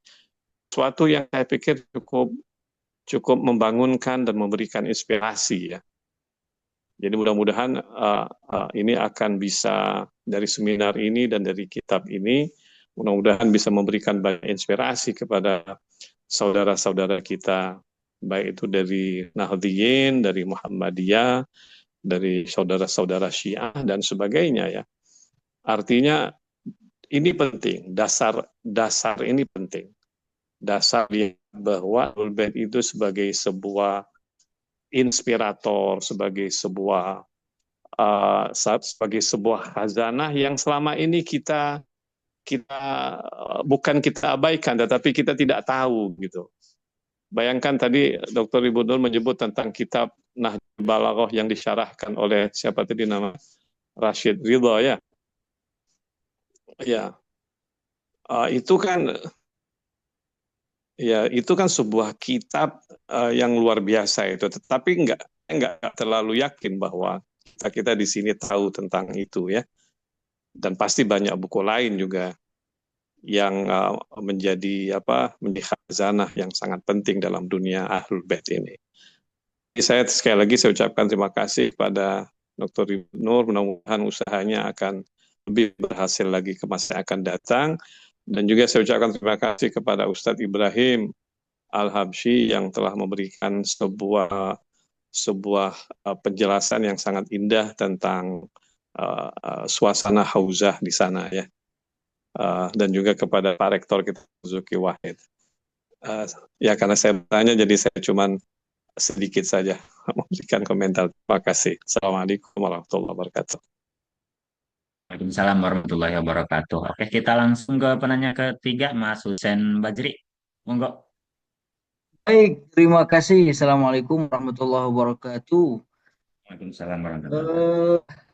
suatu yang saya pikir cukup membangunkan dan memberikan inspirasi ya. Jadi mudah-mudahan ini akan bisa dari seminar ini dan dari kitab ini, mudah-mudahan bisa memberikan banyak inspirasi kepada saudara-saudara kita, baik itu dari Nahdliyin, dari Muhammadiyah, dari saudara-saudara Syiah dan sebagainya ya. Artinya ini penting, dasar ini penting. Dasar bahwa Ahlul Bait itu sebagai sebuah inspirator, sebagai sebuah khazanah yang selama ini kita bukan kita abaikan, tetapi kita tidak tahu gitu. Bayangkan tadi Dr. Ribut Nur menyebut tentang kitab Nahjul Balaghah yang disyarahkan oleh siapa tadi nama Rashid Ridha ya. Ya, itu kan sebuah kitab yang luar biasa itu, tetapi enggak terlalu yakin bahwa kita di sini tahu tentang itu ya. Dan pasti banyak buku lain juga yang menjadi khazanah yang sangat penting dalam dunia Ahlul Bait ini. Jadi sekali lagi saya ucapkan terima kasih kepada Dr. Ribut Nur, mudah-mudahan usahanya akan lebih berhasil lagi ke masa yang akan datang. Dan juga saya ucapkan terima kasih kepada Ustadz Ibrahim Al-Habsyi yang telah memberikan sebuah sebuah penjelasan yang sangat indah tentang suasana hauzah di sana ya. Dan juga kepada Pak Rektor kita Zulki Wahid. Ya karena saya bertanya jadi saya cuman sedikit saja memberikan komentar. Terima kasih. Assalamualaikum warahmatullahi wabarakatuh. Waalaikumsalam warahmatullahi wabarakatuh. Oke, kita langsung ke penanya ketiga, Mas Husen Bajri. Monggo. Baik, terima kasih. Assalamualaikum warahmatullahi wabarakatuh. Waalaikumsalam warahmatullahi wabarakatuh.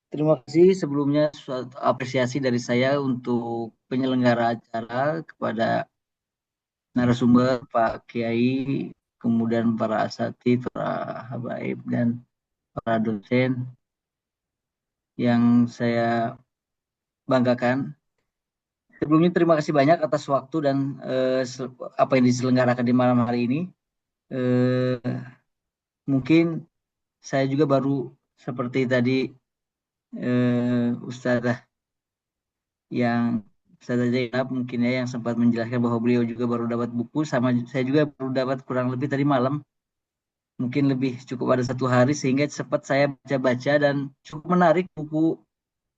Terima kasih sebelumnya suatu apresiasi dari saya untuk penyelenggara acara kepada narasumber Pak Kiai, kemudian para asatidz, para habaib dan para dosen yang saya banggakan. Sebelumnya terima kasih banyak atas waktu dan apa yang diselenggarakan di malam hari ini. Mungkin saya juga baru seperti tadi Ustazah Zainab mungkin ya yang sempat menjelaskan bahwa beliau juga baru dapat buku, sama saya juga baru dapat kurang lebih tadi malam, mungkin lebih cukup ada 1 hari, sehingga sempat saya baca-baca dan cukup menarik buku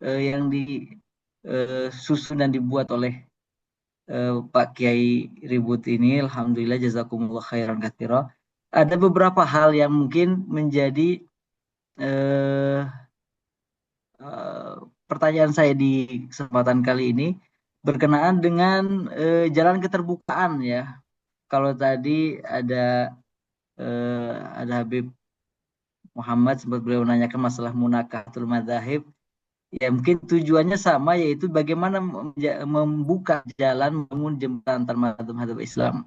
yang disusun dan dibuat oleh Pak Kiai Ribut ini. Alhamdulillah, jazakumullah khairan katsira. Ada beberapa hal yang mungkin menjadi pertanyaan saya di kesempatan kali ini berkenaan dengan jalan keterbukaan ya. Kalau tadi ada Habib Muhammad sempat beliau menanyakan masalah munakahatul madzahib, ya mungkin tujuannya sama, yaitu bagaimana membuka jalan, membangun jembatan antar mazhab Islam.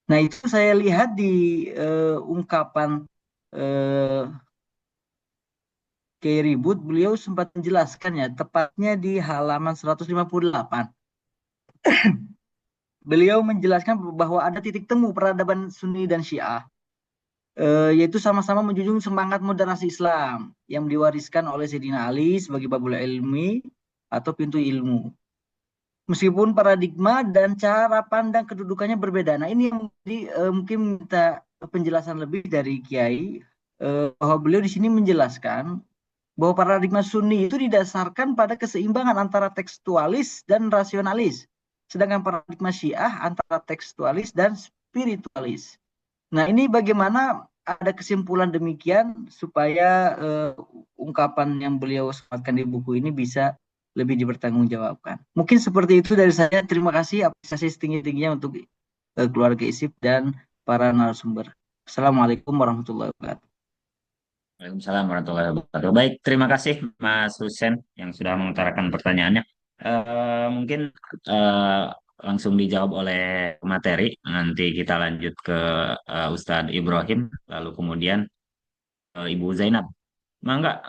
Nah itu saya lihat di ungkapan Kiai Ribut, beliau sempat menjelaskan ya, tepatnya di halaman 158. Beliau menjelaskan bahwa ada titik temu peradaban Sunni dan Syiah, yaitu sama-sama menjunjung semangat moderasi Islam yang diwariskan oleh Sayyidina Ali sebagai babul ilmi atau pintu ilmu. Meskipun paradigma dan cara pandang kedudukannya berbeda. Nah ini yang mungkin minta penjelasan lebih dari Kiai, bahwa beliau di sini menjelaskan bahwa paradigma Sunni itu didasarkan pada keseimbangan antara tekstualis dan rasionalis, sedangkan paradigma Syiah antara tekstualis dan spiritualis. Nah ini bagaimana ada kesimpulan demikian supaya ungkapan yang beliau sematkan di buku ini bisa lebih dipertanggungjawabkan. Mungkin seperti itu dari saya. Terima kasih, apresiasi setinggi-tingginya untuk keluarga ISIP dan para narasumber. Assalamualaikum warahmatullahi wabarakatuh. Waalaikumsalam warahmatullahi wabarakatuh. Baik, terima kasih Mas Husen yang sudah mengutarakan pertanyaannya. Mungkin langsung dijawab oleh materi. Nanti kita lanjut ke Ustadz Ibrahim, lalu kemudian Ibu Zainab. Mangga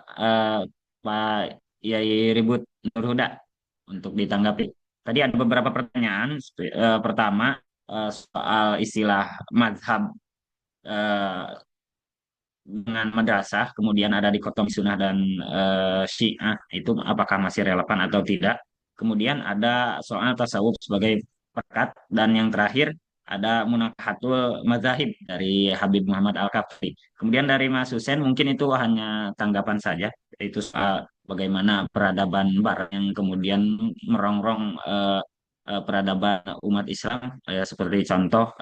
Pak Yai Ribut Nurhuda untuk ditanggapi. Tadi ada beberapa pertanyaan. Pertama soal istilah mazhab dengan madrasah, kemudian ada dikotomi sunnah dan syiah, itu apakah masih relevan atau tidak. Kemudian ada soal tasawuf sebagai pekat, dan yang terakhir ada munakahatul mazahib dari Habib Muhammad Al-Kaffi. Kemudian dari Mas Husen mungkin itu hanya tanggapan saja, itu soal bagaimana peradaban barat yang kemudian merongrong peradaban umat Islam, seperti contoh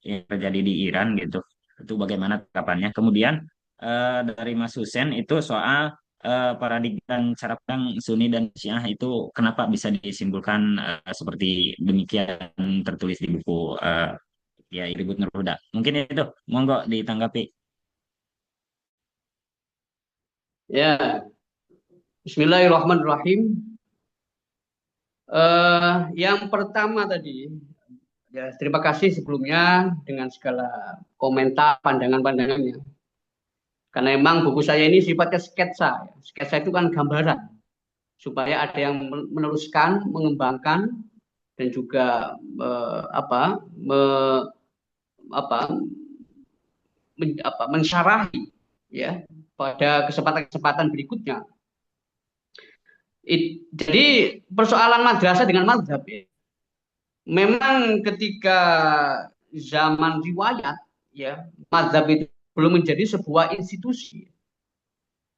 yang terjadi di Iran gitu. Itu bagaimana tanggapannya. Kemudian dari Mas Husen itu soal paradigma dan cara pandang Sunni dan Syiah itu kenapa bisa disimpulkan seperti demikian tertulis di buku ya Ribut Nurhuda. Mungkin itu monggo ditanggapi. Ya, Bismillahirrahmanirrahim. Yang pertama tadi, ya terima kasih sebelumnya dengan segala komentar, pandangan-pandangannya. Karena memang buku saya ini sifatnya sketsa. Sketsa itu kan gambaran, supaya ada yang meneruskan, mengembangkan, dan juga mensyarahi ya pada kesempatan-kesempatan berikutnya. Jadi persoalan madrasah dengan mazhab ya, memang ketika zaman riwayat ya mazhab itu belum menjadi sebuah institusi,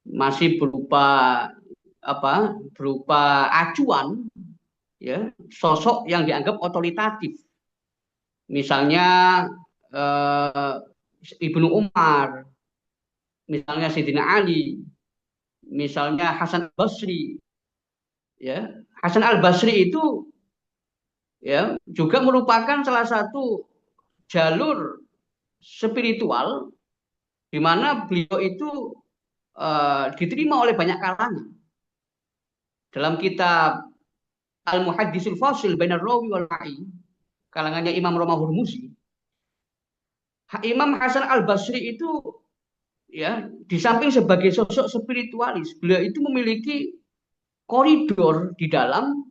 masih berupa acuan, ya, sosok yang dianggap otoritatif. Misalnya eh, Ibnu Umar, misalnya Sayyidina Ali, misalnya Hasan Al-Basri, ya. Hasan Al-Basri itu, ya, juga merupakan salah satu jalur spiritual di mana beliau itu diterima oleh banyak kalangan. Dalam kitab Al-Muhaddisul Fasil Bainar Rawi wal Ra'i, kalangannya Imam Roma Hurmuzi, Imam Hasan Al-Basri itu, ya, di samping sebagai sosok spiritualis, beliau itu memiliki koridor di dalam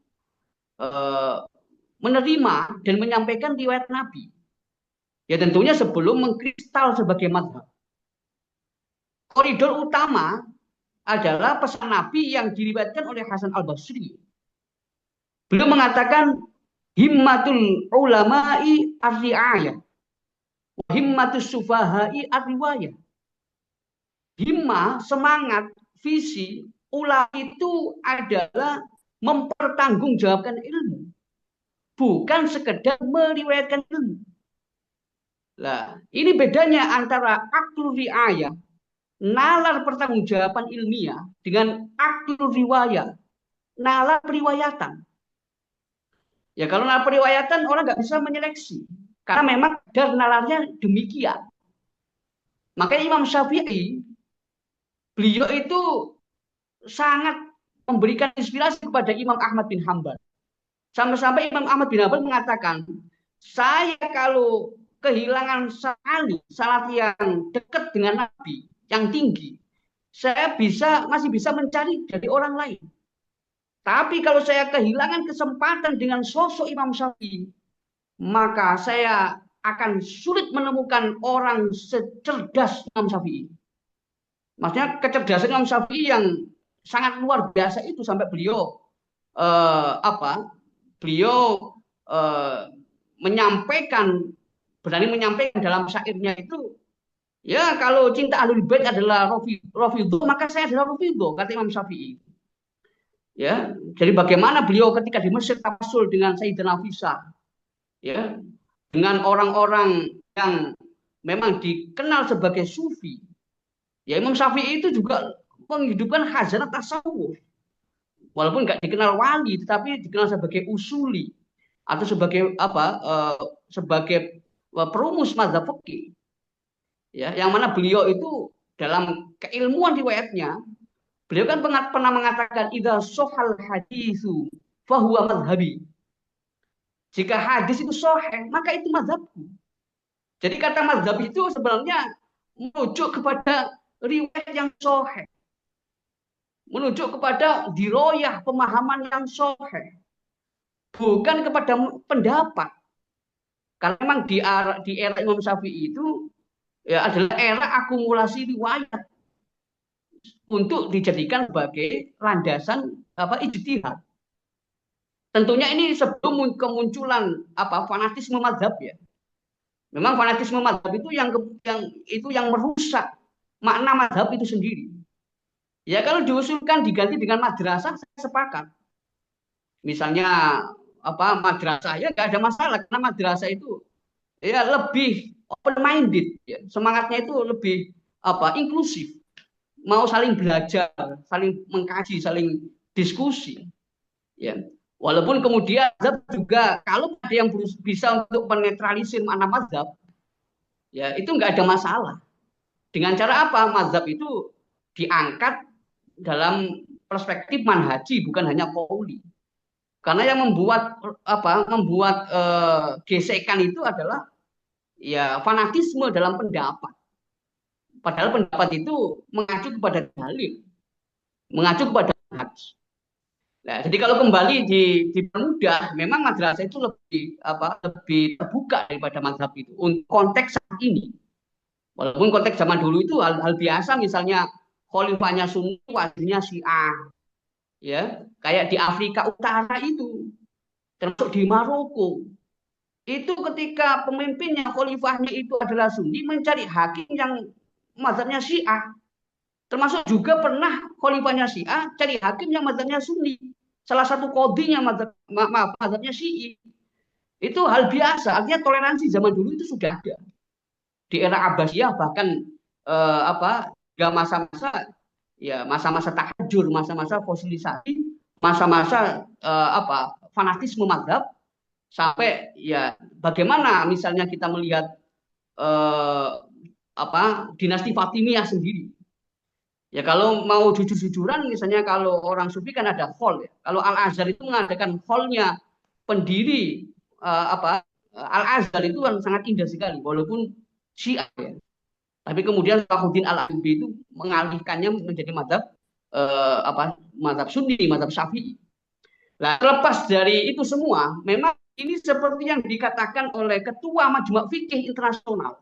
menerima dan menyampaikan riwayat Nabi. Ya tentunya sebelum mengkristal sebagai madhab. Koridor utama adalah pesan Nabi yang diriwayatkan oleh Hasan Al-Basri. Beliau mengatakan himmatul ulama'i ar-ri'ayah wa himmatus sufahai ar-riwayah. Himma, semangat, visi ulama itu adalah mempertanggungjawabkan ilmu, bukan sekedar meriwayatkan ilmu. Nah, ini bedanya antara aklu riayah, nalar pertanggungjawaban ilmiah, dengan aklu riwayah, nalar periwayatan. Ya kalau nalar periwayatan orang nggak bisa menyeleksi, karena memang kadar nalarnya demikian. Makanya Imam Syafi'i, beliau itu sangat memberikan inspirasi kepada Imam Ahmad bin Hambal. Sampai-sampai Imam Ahmad bin Hambal mengatakan, saya kalau kehilangan salat yang dekat dengan Nabi, yang tinggi, saya masih bisa mencari dari orang lain. Tapi kalau saya kehilangan kesempatan dengan sosok Imam Syafi'i, maka saya akan sulit menemukan orang secerdas Imam Syafi'i. Maksudnya kecerdasan Imam Syafi'i yang sangat luar biasa itu sampai beliau berani menyampaikan dalam syairnya itu, ya kalau cinta Ahlul Bait adalah Rafidho, maka saya adalah Rafidho, kata Imam Syafi'i. Ya, jadi bagaimana beliau ketika di Mesir tawasul dengan Sayyidah Nafisah, ya, dengan orang-orang yang memang dikenal sebagai sufi. Ya, Imam Syafi'i itu juga menghidupkan khazanah tasawuf. Walaupun nggak dikenal wali, tetapi dikenal sebagai usuli atau sebagai sebagai perumus mazhab fikih. Ya, yang mana beliau itu dalam keilmuan riwayatnya, beliau kan pernah mengatakan idza sohal haditsu fahuwa madhhabi. Jika hadis itu sahih, maka itu mazhabku. Jadi kata mazhab itu sebenarnya merujuk kepada riwayat yang sahih, menuju kepada diroyah pemahaman yang sahih, bukan kepada pendapat. Karena memang di era Imam Syafi'i itu, ya, adalah era akumulasi riwayat untuk dijadikan sebagai landasan ijtihad. Tentunya ini sebelum kemunculan fanatisme mazhab, ya. Memang fanatisme mazhab itu yang merusak makna mazhab itu sendiri. Ya kalau diusulkan diganti dengan madrasah, saya sepakat. Misalnya madrasah, ya nggak ada masalah karena madrasah itu ya lebih open minded, ya. Semangatnya itu lebih inklusif, mau saling belajar, saling mengkaji, saling diskusi, ya. Walaupun kemudian mazhab juga kalau ada yang bisa untuk menetralisir makna mazhab, ya itu nggak ada masalah. Dengan cara apa? Mazhab itu diangkat dalam perspektif manhaji, bukan hanya qauli. Karena yang membuat gesekan itu adalah ya fanatisme dalam pendapat. Padahal pendapat itu mengacu kepada dalil, mengacu kepada hadis. Nah, jadi kalau kembali dipermudah, memang madrasah itu lebih terbuka daripada mazhab itu untuk konteks saat ini. Walaupun konteks zaman dulu itu hal biasa, misalnya khalifahnya Sunni, wajibnya Syiah, ya, kayak di Afrika Utara itu, termasuk di Maroko, itu ketika pemimpinnya khalifahnya itu adalah Sunni, mencari hakim yang mazhabnya Syiah. Termasuk juga pernah khalifahnya Syiah cari hakim yang mazhabnya Sunni. Salah satu qadhinya mazhabnya Syi'i. Itu hal biasa. Artinya toleransi zaman dulu itu sudah ada. Di era Abbasiyah bahkan hingga masa-masa ya masa-masa tahajur, masa-masa fosilisasi, masa-masa fanatisme mazhab sampai ya bagaimana misalnya kita melihat dinasti Fatimiyah sendiri. Ya kalau mau jujur-jujuran misalnya kalau orang Sufi kan ada khol ya. Kalau Al-Azhar itu mengadakan kholnya pendiri Al-Azhar itu kan sangat indah sekali walaupun Syiah ya. Tapi kemudian Salahuddin Al-Ayyubi itu mengalihkannya menjadi mazhab Sunni, mazhab Syafi'i. Nah, terlepas dari itu semua, memang ini seperti yang dikatakan oleh Ketua Majma' Fikih Internasional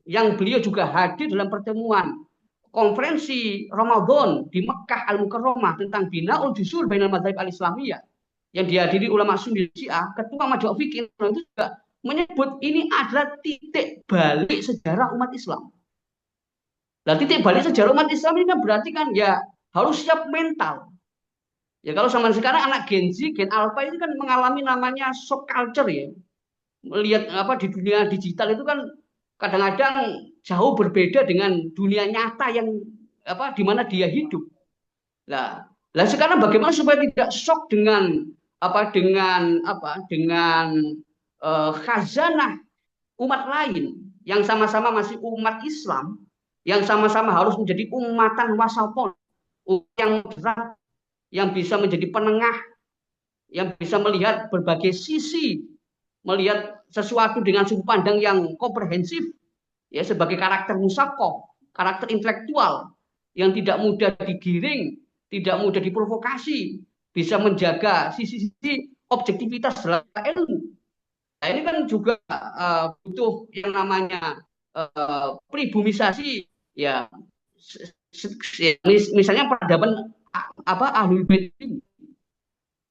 yang beliau juga hadir dalam pertemuan konferensi Ramadan di Mekah Al-Mukarramah tentang Bina'ul Jusur Bainal Madzhab Al-Islamiyah yang dihadiri ulama Sunni Syiah, Ketua Majma' Fikih itu juga menyebut ini adalah titik balik sejarah umat Islam. Nah, titik balik sejarah umat Islam ini kan berarti kan ya harus siap mental. Ya kalau zaman sekarang anak Gen Z, Gen Alpha ini kan mengalami namanya shock culture ya. Melihat di dunia digital itu kan kadang-kadang jauh berbeda dengan dunia nyata yang di mana dia hidup. Nah, sekarang bagaimana supaya tidak shock dengan khazanah umat lain yang sama-sama masih umat Islam, yang sama-sama harus menjadi umatan wasaton, yang moderat, yang bisa menjadi penengah, yang bisa melihat berbagai sisi, melihat sesuatu dengan sudut pandang yang komprehensif, ya sebagai karakter musaqqah, karakter intelektual yang tidak mudah digiring, tidak mudah diprovokasi, bisa menjaga sisi-sisi objektivitas dalam ilmu. Nah, ini kan juga butuh yang namanya pribumisasi, ya misalnya peradaban Ahlul Bait ini.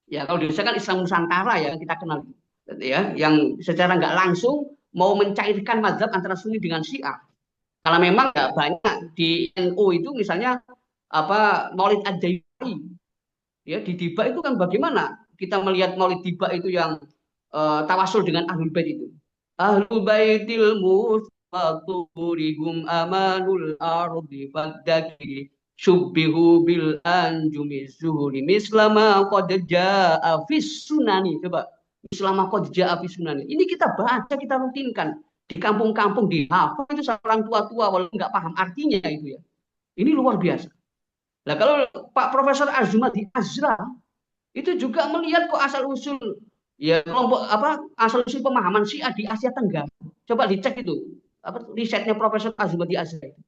Ya kalau di Indonesia kan Islam Nusantara ya kita kenal, ya yang secara nggak langsung mau mencairkan mazhab antara Sunni dengan Syiah. Karena memang ya banyak di NU itu misalnya Maulid Ad-Dailami, ya di Tiba itu kan bagaimana kita melihat Maulid Tiba itu yang tawasul dengan Ahlul Bait itu. Ahlul Baitil Mustaturihum amanul ardi faddaki syubbihu bil anjumi zuhuri mislama qad jaa fis sunani. Coba mislama qad jaa fis sunani. Ini kita baca, kita rutinkan di kampung-kampung, di hafal itu orang tua-tua walaupun nggak paham artinya itu ya. Ini luar biasa. Nah kalau Pak Profesor Azumati Azra itu juga melihat kok asal usul ya kelompok asal usul pemahaman Syiah di Asia Tenggara. Coba dicek itu risetnya Profesor Azumati Azra itu.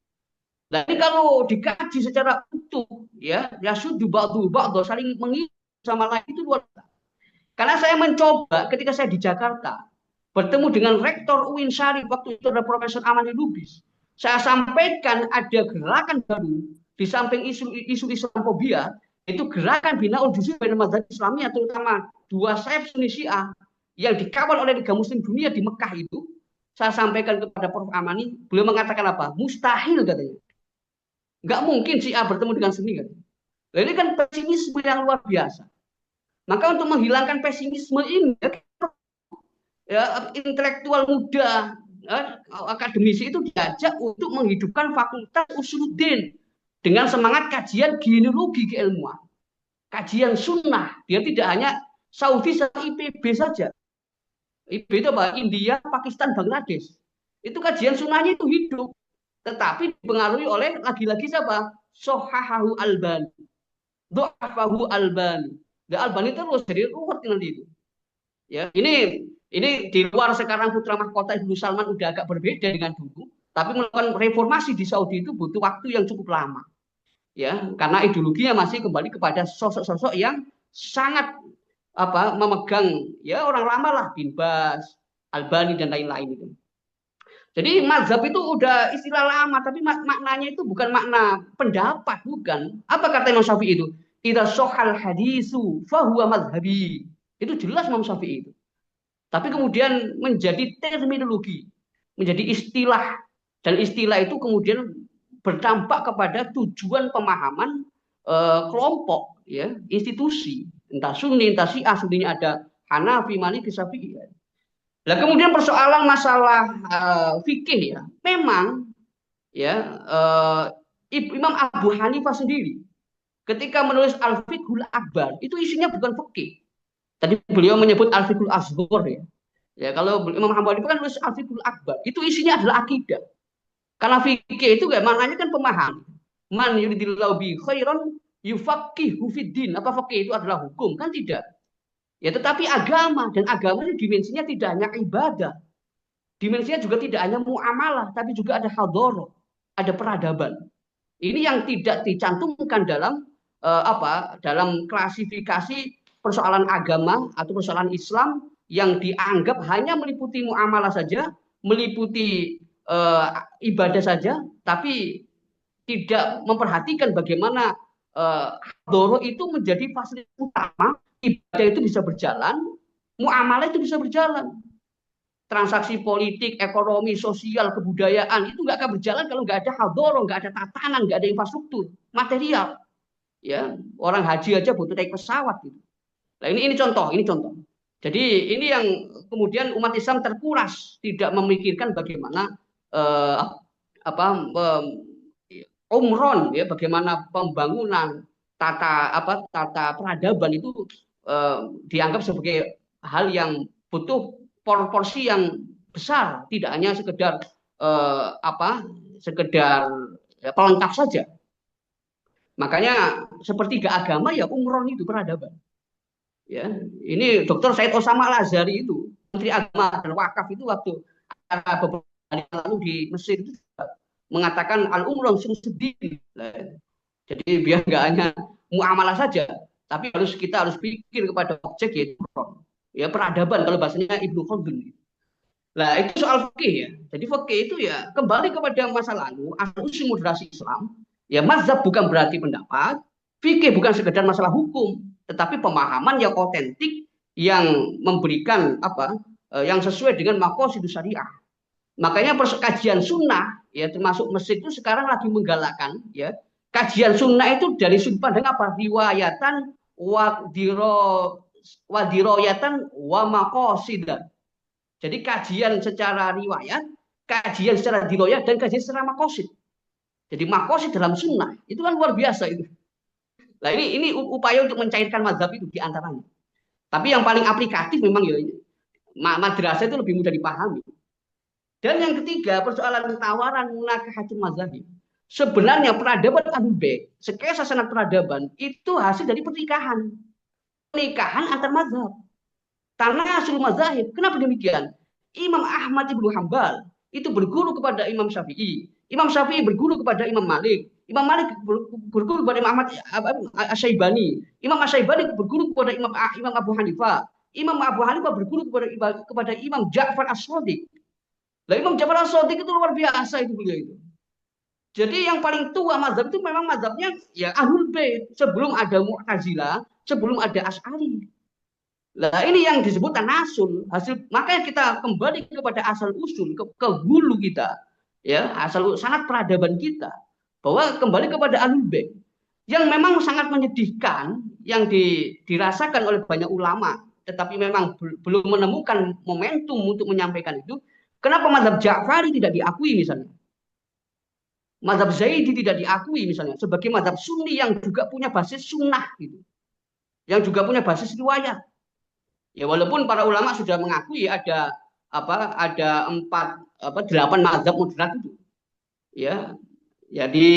Nah ini kalau dikaji secara utuh ya sudah ba'du saling mengingat sama lain itu luar biasa. Karena saya mencoba ketika saya di Jakarta bertemu dengan Rektor UIN Syarif waktu itu ada Profesor Amani Lubis. Saya sampaikan ada gerakan baru di samping isu Islamofobia, itu gerakan Bina'ul Jusur Bainal Madzhab Islamiyah, terutama dua sayap Sunni Syiah yang dikawal oleh Liga Muslim Dunia di Mekah itu. Saya sampaikan kepada Prof. Amani, beliau mengatakan apa? Mustahil katanya. Nggak mungkin Syiah bertemu dengan Sunni katanya. Nah, ini kan pesimisme yang luar biasa. Maka untuk menghilangkan pesimisme ini, ya, intelektual muda, akademisi itu diajak untuk menghidupkan fakultas Usuluddin dengan semangat kajian genealogi keilmuan, kajian sunnah. Dia tidak hanya Saudi sama IPB saja. IPB itu apa? India, Pakistan, Bangladesh. Itu kajian sunnahnya itu hidup, tetapi dipengaruhi oleh lagi-lagi siapa? Sohahahu Albani, Do'afahu Albani. Dan Albani terus jadi ruwet nanti itu. Ya, ini di luar sekarang putra mahkota Ibnu Salman udah agak berbeda dengan dulu, tapi melakukan reformasi di Saudi itu butuh waktu yang cukup lama. Ya, karena ideologinya masih kembali kepada sosok-sosok yang sangat memegang ya orang lama lah, Bin Baz, Albani dan lain-lain itu. Jadi mazhab itu udah istilah lama, tapi maknanya itu bukan makna pendapat, bukan. Apa kata Imam Syafi'i itu? Idza shahhal hadisu fa huwa mazhabi. Itu jelas Imam Syafi'i itu. Tapi kemudian menjadi terminologi, menjadi istilah Dan istilah itu kemudian berdampak kepada tujuan pemahaman kelompok, ya, institusi, entah Sunni, entah Syiah, Sunninya ada Hanafi, Maliki, Syafi'i. Nah, kemudian persoalan masalah fikih, ya, memang, ya, Imam Abu Hanifah sendiri ketika menulis Al-Fiqhul Akbar itu isinya bukan fikih. Tadi beliau menyebut Al-Fiqhul Asghar, ya. Ya, kalau Imam Hambali kan nulis Al-Fiqhul Akbar, itu isinya adalah akidah. Karena fikih itu gak maknanya kan pemahaman. Man yuridillahu bi khairan yufaqihu fiddin. Apa fikih itu adalah hukum? Kan tidak. Ya, tetapi agama, dan agama ini dimensinya tidak hanya ibadah. Dimensinya juga tidak hanya muamalah, tapi juga ada hadharah, ada peradaban. Ini yang tidak dicantumkan dalam dalam klasifikasi persoalan agama atau persoalan Islam yang dianggap hanya meliputi muamalah saja, meliputi ibadah saja, tapi tidak memperhatikan bagaimana hadharah itu menjadi fasilitas utama, ibadah itu bisa berjalan, muamalah itu bisa berjalan. Transaksi politik, ekonomi, sosial, kebudayaan itu nggak akan berjalan kalau nggak ada hadharah, nggak ada tatanan, nggak ada infrastruktur, material. Ya, orang haji aja butuh naik pesawat gitu. Nah, ini contoh, ini contoh. Jadi ini yang kemudian umat Islam terkuras, tidak memikirkan bagaimana umron, ya, bagaimana pembangunan tata peradaban itu dianggap sebagai hal yang butuh proporsi yang besar, tidak hanya sekedar sekedar pelengkap saja. Makanya sepertiga agama ya umron itu peradaban. Ya, ini Dr. Said Osama Al-Azhari itu Menteri Agama dan Wakaf itu waktu beberapa hari lalu di Mesir itu mengatakan al-umron sendiri. Jadi biar nggak hanya muamalah saja, tapi kita harus pikir kepada objek, yaitu ya peradaban kalau bahasanya Ibnu Khaldun. Nah, itu soal fikih, ya. Jadi fikih itu ya kembali kepada masa lalu, asal usul moderasi Islam. Ya, mazhab bukan berarti pendapat, fikih bukan sekedar masalah hukum, tetapi pemahaman yang otentik yang memberikan yang sesuai dengan maqasidus syariah. Makanya kajian sunnah, ya, termasuk Mesir itu sekarang lagi menggalakkan, ya, kajian sunnah itu dari sudut pandang apa? Riwayatan wa diroyatan wa maqasidan. Jadi kajian secara riwayat, kajian secara diroyat, dan kajian secara maqasid. Jadi maqasid dalam sunnah itu kan luar biasa itu. Nah, ini upaya untuk mencairkan mazhab itu diantaranya. Tapi yang paling aplikatif memang ya madrasah itu lebih mudah dipahami. Dan yang ketiga, persoalan tawaran munakahatul mazhabi. Sebenarnya peradaban Ahlul Bait, skesa sanad peradaban itu hasil dari pernikahan antar mazhab. Tanasul mazahib. Kenapa demikian? Imam Ahmad ibnu Hambal itu berguru kepada Imam Syafi'i. Imam Syafi'i berguru kepada Imam Malik. Imam Malik berguru kepada Imam Ahmad Asy-Syaibani. Imam Asy-Syaibani berguru kepada Imam Abu Hanifah. Imam Abu Hanifah berguru kepada Imam Ja'far As-Shadiq. Lah, Imam Ja'far As-Shadiq itu luar biasa itu beliau itu. Jadi yang paling tua mazhab itu memang mazhabnya ya Ahlul Bait, sebelum ada Mu'tazilah, sebelum ada Asy'ari. Nah, ini yang disebut tanasul. Makanya kita kembali kepada asal usul, ke hulu kita, ya, asal sanad peradaban kita, bahwa kembali kepada Ahlul Bait yang memang sangat menyedihkan, yang dirasakan oleh banyak ulama, tetapi memang belum menemukan momentum untuk menyampaikan itu. Kenapa mazhab Ja'fari tidak diakui misalnya? Mazhab Zaidi tidak diakui misalnya sebagai mazhab Sunni yang juga punya basis sunnah gitu, yang juga punya basis riwayat. Ya, walaupun para ulama sudah mengakui ada 8 mazhab moderat itu. Ya. Jadi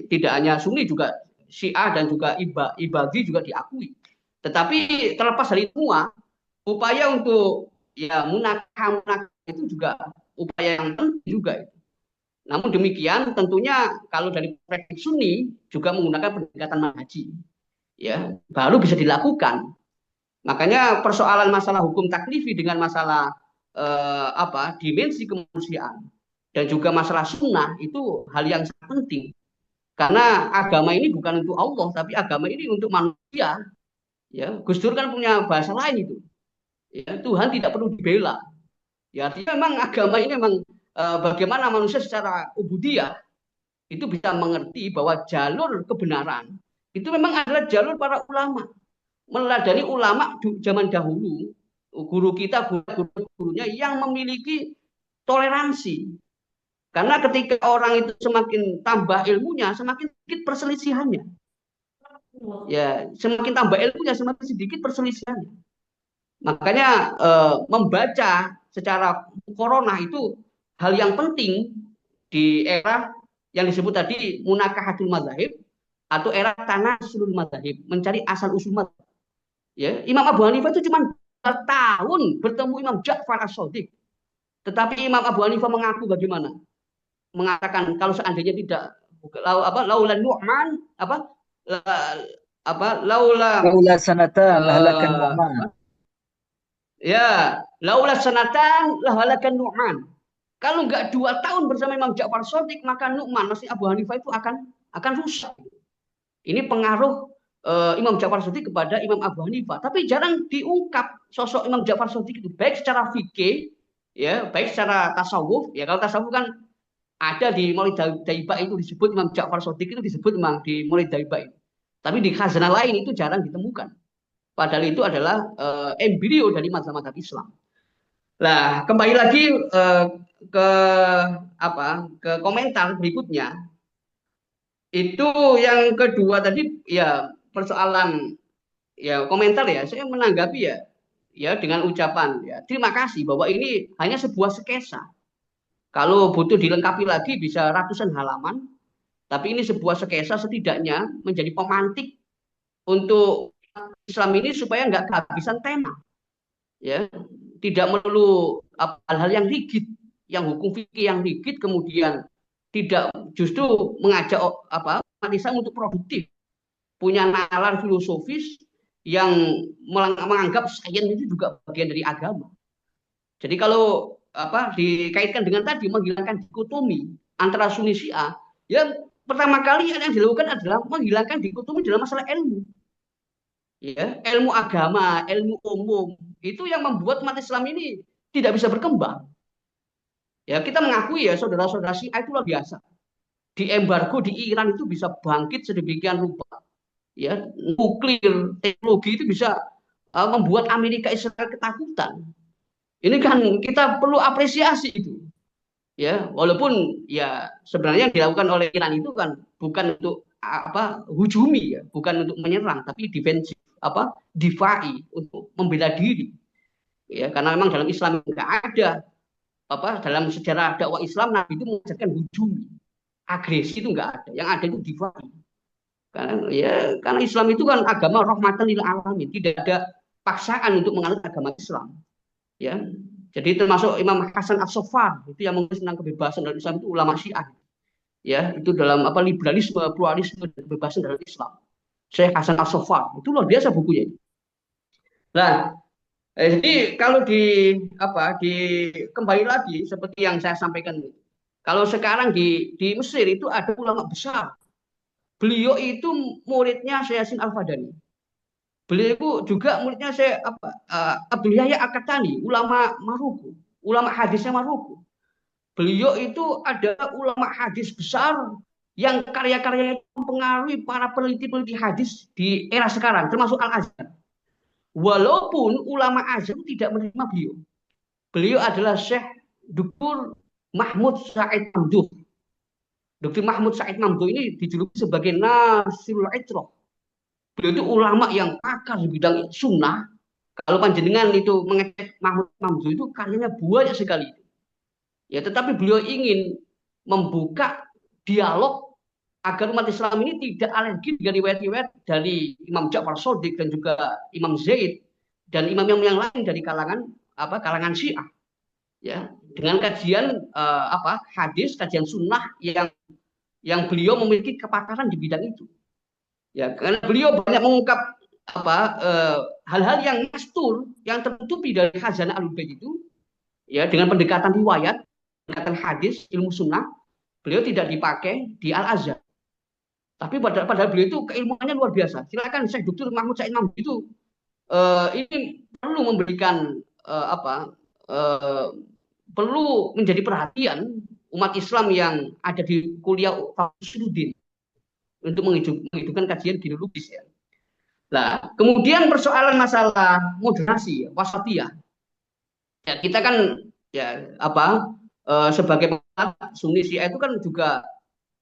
tidak hanya Sunni, juga Syiah dan juga Ibadi juga diakui. Tetapi terlepas dari semua, upaya untuk ya munakah itu juga upaya yang penting juga itu. Namun demikian tentunya kalau dari perspektif Sunni juga menggunakan pendekatan manhaji, ya, baru bisa dilakukan. Makanya persoalan masalah hukum taklifi dengan masalah dimensi kemanusiaan dan juga masalah sunnah itu hal yang sangat penting. Karena agama ini bukan untuk Allah, tapi agama ini untuk manusia. Ya, Gus Dur kan punya bahasa lain itu. Ya, Tuhan tidak perlu dibela. Ya, artinya memang agama ini memang bagaimana manusia secara ubudiyah itu bisa mengerti bahwa jalur kebenaran itu memang adalah jalur para ulama. Meladani ulama zaman dahulu, guru kita, guru-gurunya yang memiliki toleransi. Karena ketika orang itu semakin tambah ilmunya, semakin sedikit perselisihannya. Ya, semakin tambah ilmunya, semakin sedikit perselisihannya. Makanya membaca secara corona itu hal yang penting di era yang disebut tadi munakahatul madzhab atau era tanasulul madzhab, mencari asal usul madzhab. Ya, Imam Abu Hanifah itu cuma 2 tahun bertemu Imam Ja'far as-Shadiq. Tetapi Imam Abu Hanifah mengaku bagaimana? Mengatakan kalau seandainya tidak laula Nu'man Laula sanatan lahalakan Nu'man. Ya, laula sanatan lahalakan Nu'man. Kalau nggak 2 tahun bersama Imam Ja'far Shadiq, maka Nu'man, maksudnya Abu Hanifah itu akan rusak. Ini pengaruh Imam Ja'far Shadiq kepada Imam Abu Hanifah. Tapi jarang diungkap sosok Imam Ja'far Shadiq itu, baik secara fikih, ya, baik secara tasawuf. Ya, kalau tasawuf kan ada di Maulid Daibah itu disebut Imam Ja'far Shadiq, itu disebut memang di Maulid Daibah itu. Tapi di khazanah lain itu jarang ditemukan. Padahal itu adalah embrio dari mazhab-mazhab Islam. Nah, kembali lagi ke komentar berikutnya. Itu yang kedua tadi ya persoalan ya komentar ya, saya menanggapi ya dengan ucapan ya terima kasih bahwa ini hanya sebuah sketsa. Kalau butuh dilengkapi lagi bisa ratusan halaman, tapi ini sebuah sketsa setidaknya menjadi pemantik untuk Islam ini supaya nggak kehabisan tema. Ya, tidak melulu hal-hal yang rigid, yang hukum fikih yang rigid, kemudian tidak justru mengajak umat Islam untuk produktif, punya nalar filosofis yang menganggap sains itu juga bagian dari agama. Jadi kalau dikaitkan dengan tadi menghilangkan dikotomi antara Sunni Syiah, ya pertama kali yang dilakukan adalah menghilangkan dikotomi dalam masalah ilmu. Ya, ilmu agama, ilmu umum itu yang membuat umat Islam ini tidak bisa berkembang. Ya, kita mengakui ya saudara-saudara Syiah itu luar biasa. Di embargo di Iran itu bisa bangkit sedemikian rupa. Ya, nuklir, teknologi itu bisa membuat Amerika Israel ketakutan. Ini kan kita perlu apresiasi itu. Ya, walaupun ya sebenarnya yang dilakukan oleh Iran itu kan bukan untuk hujumi ya, bukan untuk menyerang tapi defensif, difai, untuk membela diri. Ya, karena memang dalam Islam enggak ada dalam sejarah dakwah Islam Nabi itu mengajarkan hujumi. Agresi itu enggak ada, yang ada itu difai. Karena Islam itu kan agama rahmatan lil alamin, tidak ada paksaan untuk menganut agama Islam. Ya. Jadi termasuk Imam Hasan As-Saffar itu yang menulis tentang kebebasan dalam Islam itu ulama Syiah. Ya, itu dalam liberalisme, pluralisme dan kebebasan dalam Islam. Syekh Hasan As-Saffar itu luar biasa bukunya. Nah, jadi kalau kembali lagi seperti yang saya sampaikan, kalau sekarang di Mesir itu ada ulama besar. Beliau itu muridnya Syekh Yasin Al-Fadani. Beliau itu juga muridnya Abdul Yahya Al-Qahtani, ulama Maroko, ulama hadisnya Maroko. Beliau itu adalah ulama hadis besar yang karya-karyanya mempengaruhi para peneliti-peneliti hadis di era sekarang, termasuk Al-Azhar. Walaupun ulama Azhar tidak menerima beliau. Beliau adalah Syekh Dr. Mahmud Said Mamduh. Dr. Mahmud Said Mamduh ini dijuluki sebagai Nasirul Itrah. Beliau itu ulama yang pakar di bidang sunnah. Kalau panjenengan itu mengecek Mahmud Mamduh itu karyanya banyak sekali. Ya, tetapi beliau ingin membuka dialog agar umat Islam ini tidak alergi dengan riwayat-riwayat dari Imam Ja'far Shadiq dan juga Imam Zaid dan imam yang lain dari kalangan Syiah. Ya, dengan kajian hadis, kajian sunnah yang beliau memiliki kepakaran di bidang itu. Ya, karena beliau banyak mengungkap hal-hal yang mastur, yang tertutupi dari khazanah Ahlul Bait itu, ya, dengan pendekatan riwayat, pendekatan hadis, ilmu sunnah, beliau tidak dipakai di Al-Azhar. Tapi padahal beliau itu keilmuannya luar biasa. Silakan Syekh Dr. Mahmud Said Mamduh itu ini perlu memberikan perlu menjadi perhatian umat Islam yang ada di kuliah Fakhruddin untuk menghidupkan kajian genealogis ya. Nah, kemudian persoalan masalah moderasi, wasatiyah. Ya, kita kan ya sebagai Sunni Syiah itu kan juga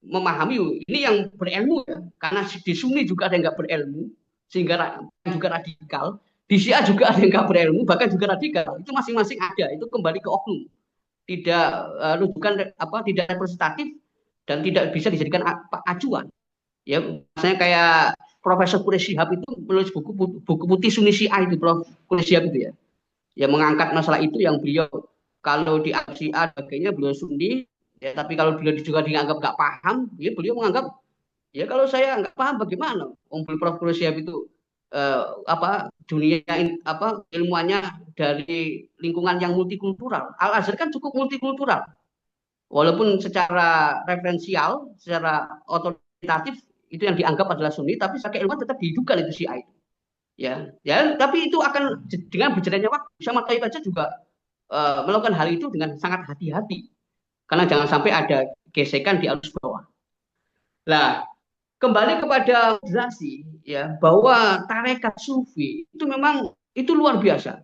memahami ini yang berilmu ya, karena di Sunni juga ada yang nggak berilmu sehingga juga radikal, di Syiah juga ada yang nggak berilmu bahkan juga radikal, itu masing-masing ada, itu kembali ke oknum, tidak rujukan tidak representatif dan tidak bisa dijadikan acuan ya. Misalnya kayak Profesor Quraish Shihab itu menulis buku putih Sunni Syiah itu, Prof Quraish Shihab itu ya mengangkat masalah itu, yang beliau kalau di Syiah sebagainya beliau Sunni ya, tapi kalau beliau juga dianggap nggak paham ya, beliau menganggap ya kalau saya nggak paham bagaimana Prof Quraish Shihab itu dunia ilmuannya dari lingkungan yang multikultural. Al Azhar kan cukup multikultural, walaupun secara referensial, secara otoritatif itu yang dianggap adalah Sunni, tapi secara ilmuwan tetap dihidupkan itu Syiah itu. Ya, tapi itu akan dengan berjalannya waktu. Sama Taib aja juga melakukan hal itu dengan sangat hati-hati, karena jangan sampai ada gesekan di arus bawah. Nah, kembali kepada moderasi ya, bahwa tarekat sufi itu memang itu luar biasa.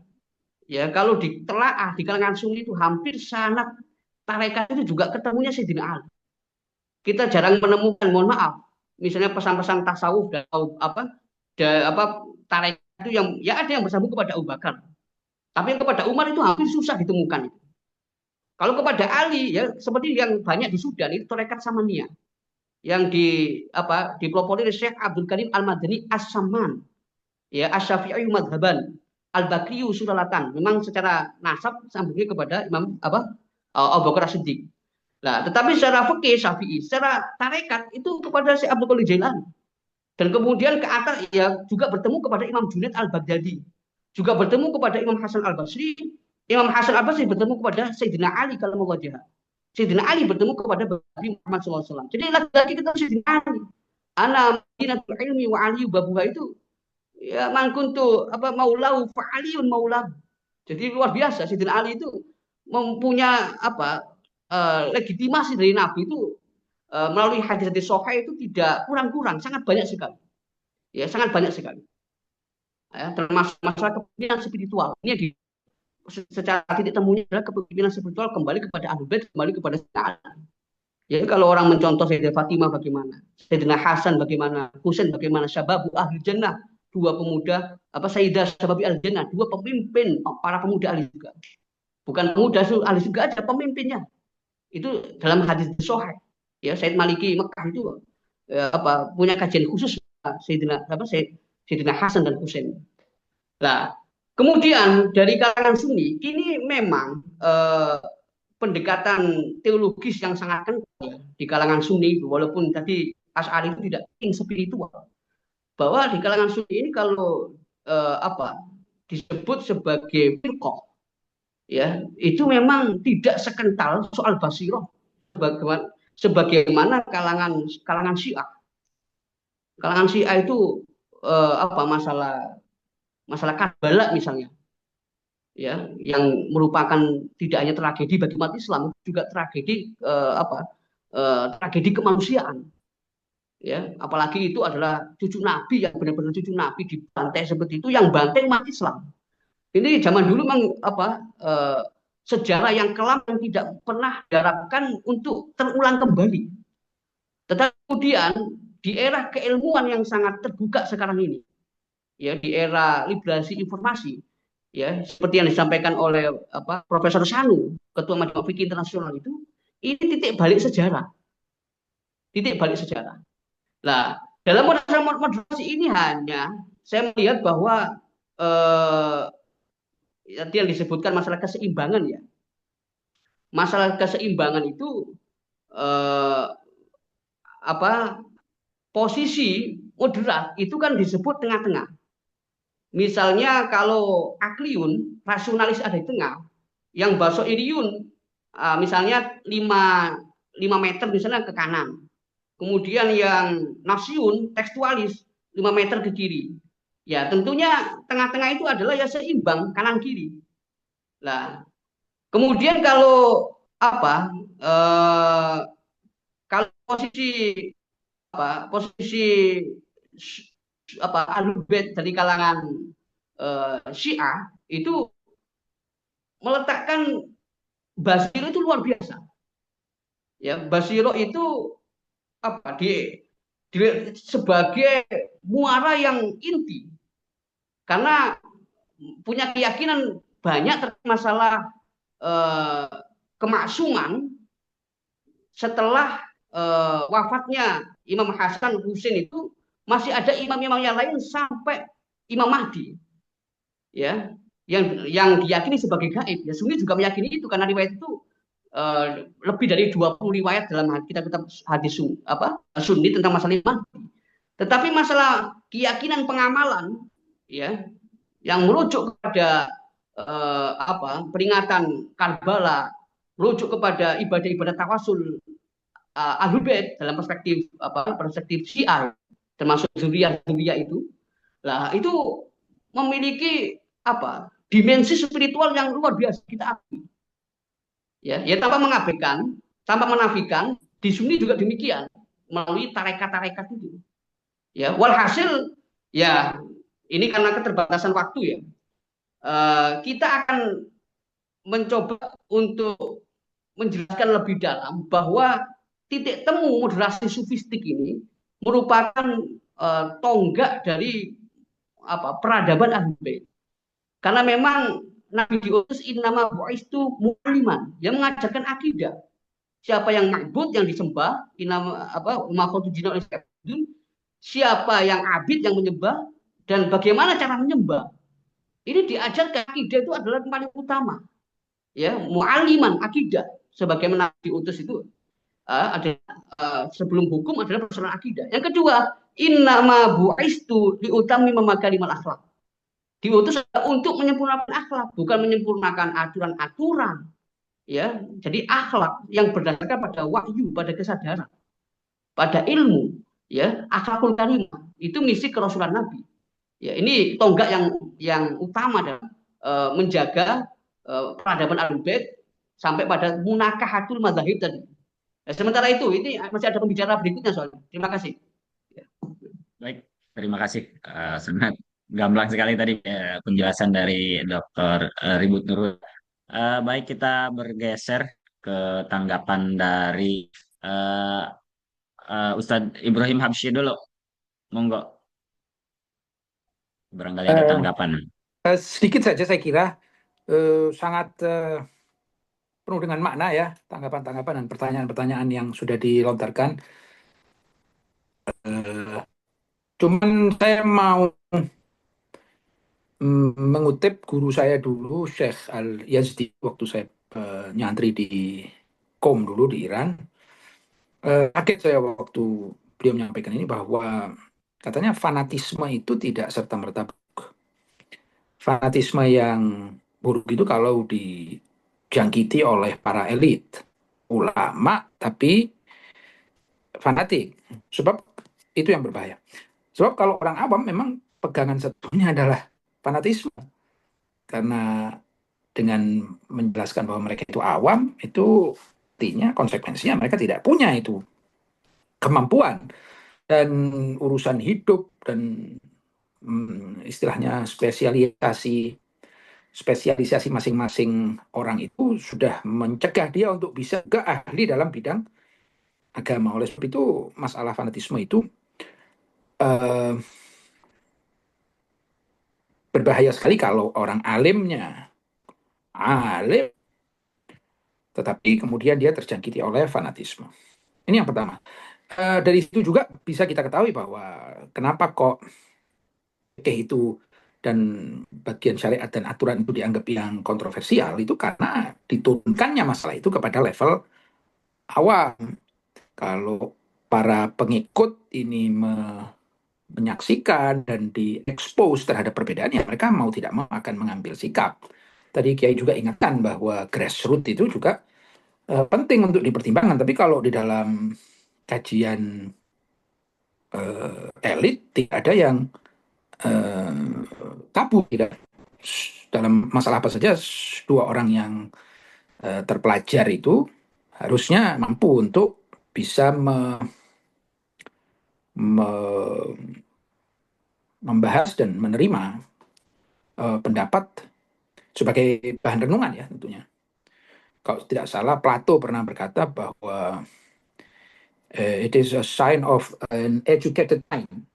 Ya, kalau ditelaah di kalangan Sunni itu hampir sangat tarekat itu juga ketemunya Sayyidina Ali. Kita jarang menemukan, mohon maaf, misalnya pesan-pesan tasawuf dan tarekat itu yang ya ada yang bersambung kepada Abu Bakar, tapi yang kepada Umar itu hampir susah ditemukan. Kalau kepada Ali ya seperti yang banyak di Sudan itu tarekat Samaniyah yang dipelopori oleh Syekh Abdul Karim Al-Madani As-Saman ya, Asy-Syafi'i madhaban, Al-Bakri usulalatan, memang secara nasab sambungnya kepada Imam Abu Bakar Siddiq. Nah, tetapi secara fikih Syafi'i, secara tarekat itu kepada Syekh Abdul Qadir Jailani. Dan kemudian ke atas ya juga bertemu kepada Imam Junaid Al-Baghdadi, juga bertemu kepada Imam Hasan Al-Basri. Imam Hasan Al-Basri bertemu kepada Sayyidina Ali kalamullah wajhah. Sayyidina Ali bertemu kepada Nabi Muhammad SAW. Jadi lagi-lagi kita Sayyidina Ali. Ana madinatul ilmi wa ali babuha itu ya man kuntu maulahu fa aliyun maulahu. Jadi luar biasa, Sayyidina Ali itu mempunyai legitimasi dari Nabi itu melalui hadis-hadis sahih itu tidak kurang-kurang, sangat banyak sekali. Ya, sangat banyak sekali. Ya, termasuk masalah kepemimpinan spiritual. Ini secara titik temunya adalah kepemimpinan spiritual kembali kepada Ahlul Bait, kembali kepada Sayyidina Ali. Jadi kalau orang mencontoh Sayyidah Fatimah bagaimana, Sayyidina Hasan bagaimana, Husain bagaimana, Syababu Ahli Jannah, dua pemuda Sayyidah Syababi Ahli Jannah, dua pemimpin para pemuda ahli juga. Bukan pemuda ahli juga, ada pemimpinnya. Itu dalam hadis sahih. Ya, Said Maliki Mekah itu punya kajian khusus Sayyidina Hasan dan Husain. Nah, kemudian dari kalangan Sunni ini memang pendekatan teologis yang sangat kental di kalangan Sunni, walaupun tadi Asy'ari itu tidak ingin spiritual, bahwa di kalangan Sunni ini kalau disebut sebagai firqah ya, itu memang tidak sekental soal basirah sebagaimana kalangan Syiah. Kalangan Syiah itu masalah Karbala misalnya, ya, yang merupakan tidak hanya tragedi bagi umat Islam, juga tragedi tragedi kemanusiaan. Ya, apalagi itu adalah cucu Nabi, yang benar-benar cucu Nabi dibantai seperti itu, yang bantai umat Islam. Ini zaman dulu memang sejarah yang kelam yang tidak pernah diharapkan untuk terulang kembali. Tetapi kemudian di era keilmuan yang sangat terbuka sekarang ini, ya, di era liberasi informasi, ya, seperti yang disampaikan oleh Profesor Sanu, Ketua Majelis Fikih Internasional itu, ini titik balik sejarah. Titik balik sejarah. Nah, dalam moderasi ini hanya saya melihat bahwa yang disebutkan masalah keseimbangan ya. Masalah keseimbangan itu posisi moderat itu kan disebut tengah-tengah. Misalnya kalau akliyun, rasionalis ada di tengah, yang basoiriyun misalnya 5 meter misalnya ke kanan. Kemudian yang nafsiun, tekstualis 5 meter ke kiri. Ya, tentunya tengah-tengah itu adalah ya seimbang kanan kiri. Nah, Kemudian kalau apa? Kalau posisi Ahlul Bait dari kalangan Syiah itu meletakkan Basiro itu luar biasa. Ya, Basiro itu apa? Di sebagai muara yang inti karena punya keyakinan banyak terkait masalah eh, kemaksuman setelah wafatnya Imam Hasan Husain itu masih ada imam-imam yang lain sampai Imam Mahdi, ya, yang diyakini sebagai gaib. Ya, Sunni juga meyakini itu karena riwayat itu lebih dari 20 riwayat dalam kitab-kitab hadis Sunni tentang masalah Imam Mahdi. Tetapi masalah keyakinan pengamalan, ya, yang merujuk kepada peringatan Karbala, merujuk kepada ibadah-ibadah tawasul Ahlul Bait dalam perspektif Syiah, termasuk zuriyah itu, lah itu memiliki dimensi spiritual yang luar biasa kita akui. Ya, tanpa mengabaikan, tanpa menafikan, di Sunni juga demikian melalui tarekat-tarekat itu. Ya, walhasil ya ini karena keterbatasan waktu ya, kita akan mencoba untuk menjelaskan lebih dalam bahwa titik temu moderasi sufistik ini merupakan tonggak dari peradaban Ahlul Bait. Karena memang Nabi diutus innama bu'istu mu'alliman, yang mengajarkan akidah. Siapa yang ma'bud, yang disembah, siapa yang abid, yang menyembah, dan bagaimana cara menyembah. Ini diajarkan akidah itu adalah yang paling utama. Ya, mu'alliman akidah sebagaimana diutus itu ada sebelum hukum adalah persoalan akidah. Yang kedua, innama bu'istu liutami memakalimal akhlak. Diutus untuk menyempurnakan akhlak, bukan menyempurnakan aturan-aturan. Ya, jadi akhlak yang berdasarkan pada wahyu, pada kesadaran, pada ilmu, ya, akhlakul karimah. Itu misi kerasulan Nabi. Ya, ini tonggak yang utama dalam menjaga peradaban Ahlul Bait sampai pada munakahatul madzhab tadi. Ya, sementara itu, ini masih ada pembicara berikutnya soalnya. Terima kasih. Baik, terima kasih. Sangat gamblang sekali tadi penjelasan dari Dr. Ribut Nurul. Baik, kita bergeser ke tanggapan dari eh, Ustadz Ibrahim Habsyi dulu. Monggo, barangkali ada Eh, tanggapan. Sedikit saja saya kira sangat penuh dengan makna ya tanggapan-tanggapan dan pertanyaan-pertanyaan yang sudah dilontarkan. Cuman saya mau mengutip guru saya dulu, Syekh Al-Yazdi, waktu saya nyantri di Qom dulu di Iran. Kaget saya waktu beliau menyampaikan ini bahwa katanya fanatisme itu tidak serta-merta buruk. Fanatisme yang buruk itu kalau dijangkiti oleh para elit, ulama, tapi fanatik. Sebab itu yang berbahaya. Sebab kalau orang awam memang pegangan satunya adalah fanatisme. Karena dengan menjelaskan bahwa mereka itu awam, itu artinya konsekuensinya mereka tidak punya itu kemampuan dan urusan hidup dan istilahnya spesialisasi masing-masing orang itu sudah mencegah dia untuk bisa ke ahli dalam bidang agama. Oleh sebab itu masalah fanatisme itu berbahaya sekali kalau orang alim tetapi kemudian dia terjangkiti oleh fanatisme. Ini yang pertama. Dari situ juga bisa kita ketahui bahwa kenapa kok itu dan bagian syariat dan aturan itu dianggap yang kontroversial, itu karena diturunkannya masalah itu kepada level awam. Kalau para pengikut ini menyaksikan dan diekspos terhadap perbedaannya, mereka mau tidak mau akan mengambil sikap. Tadi Kiai juga ingatkan bahwa grassroots itu juga penting untuk dipertimbangkan. Tapi kalau di dalam kajian elit tidak ada yang tabu, tidak dalam masalah apa saja dua orang yang terpelajar itu harusnya mampu untuk bisa membahas dan menerima pendapat sebagai bahan renungan ya tentunya. Kalau tidak salah Plato pernah berkata bahwa it is a sign of an educated mind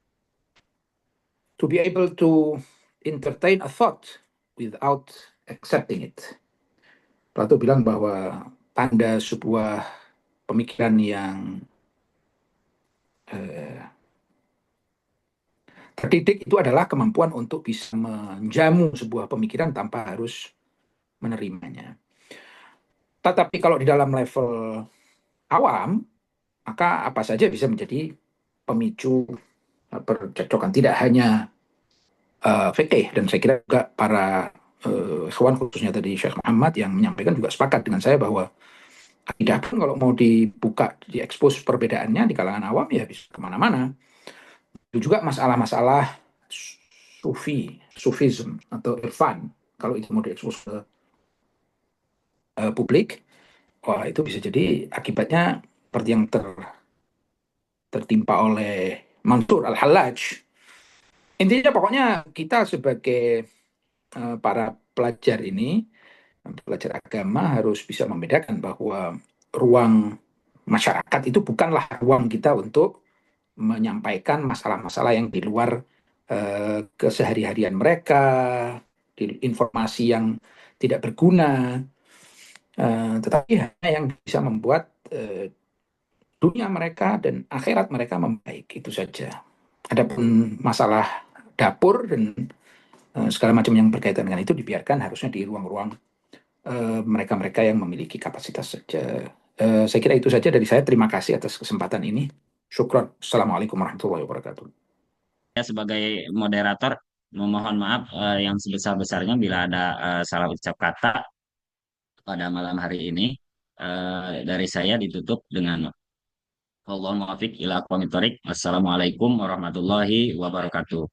to be able to entertain a thought without accepting it. Plato bilang bahwa tanda sebuah pemikiran yang terdidik itu adalah kemampuan untuk bisa menjamu sebuah pemikiran tanpa harus menerimanya. Tetapi kalau di dalam level awam, maka apa saja bisa menjadi pemicu percekcokan. Tidak hanya fikih, dan saya kira juga para ikhwan khususnya tadi Syekh Muhammad yang menyampaikan juga sepakat dengan saya bahwa akidah pun kalau mau dibuka, diekspos perbedaannya di kalangan awam ya bisa kemana-mana. Itu juga masalah-masalah sufism atau irfan, kalau itu mau diekspos ke publik, wah itu bisa jadi akibatnya seperti yang tertimpa oleh Mansur Al-Hallaj. Intinya pokoknya kita sebagai para pelajar ini, pelajar agama, harus bisa membedakan bahwa ruang masyarakat itu bukanlah ruang kita untuk menyampaikan masalah-masalah yang di luar kesehari-harian mereka, informasi yang tidak berguna, tetapi hanya yang bisa membuat dunia mereka dan akhirat mereka membaik, itu saja. Adapun masalah dapur dan segala macam yang berkaitan dengan itu dibiarkan harusnya di ruang-ruang mereka-mereka yang memiliki kapasitas saja. Saya kira itu saja dari saya. Terima kasih atas kesempatan ini. Syukron. Assalamualaikum warahmatullahi wabarakatuh. Saya sebagai moderator memohon maaf yang sebesar-besarnya bila ada salah ucap kata pada malam hari ini. Dari saya ditutup dengan Wallahul muwaffiq ila aqwamit thoriq. Wassalamualaikum warahmatullahi wabarakatuh.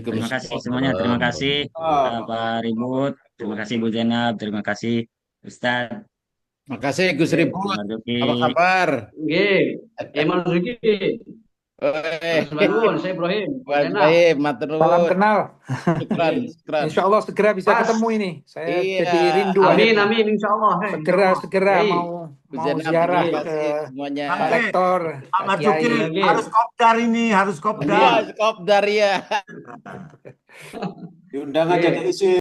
Terima kasih semuanya. Terima kasih Pak Ribut. Terima kasih Bu Zainab. Terima kasih Ustadz. Makasih Gus Oke. Ribut. Pak Marzuki. Apa kabar? Nggih, Mas Zuki. Mas Nuwun, saya Ibrahim. Baik, matur Salam nuwun. kenal. Syukran, syukran. Insya Allah segera bisa Mas. ketemu ini. Saya Iya. jadi rindu. Amin, akhirnya. amin, insya Allah. Segera Hei. mau Zainab, ziarah terima ke kasih semuanya. Pak Rektor, Pak Ahmad Kiai. Zuki Oke. harus kopdar ini, harus kopdar. Iya, kopdar ya. Diundang aja ke isi.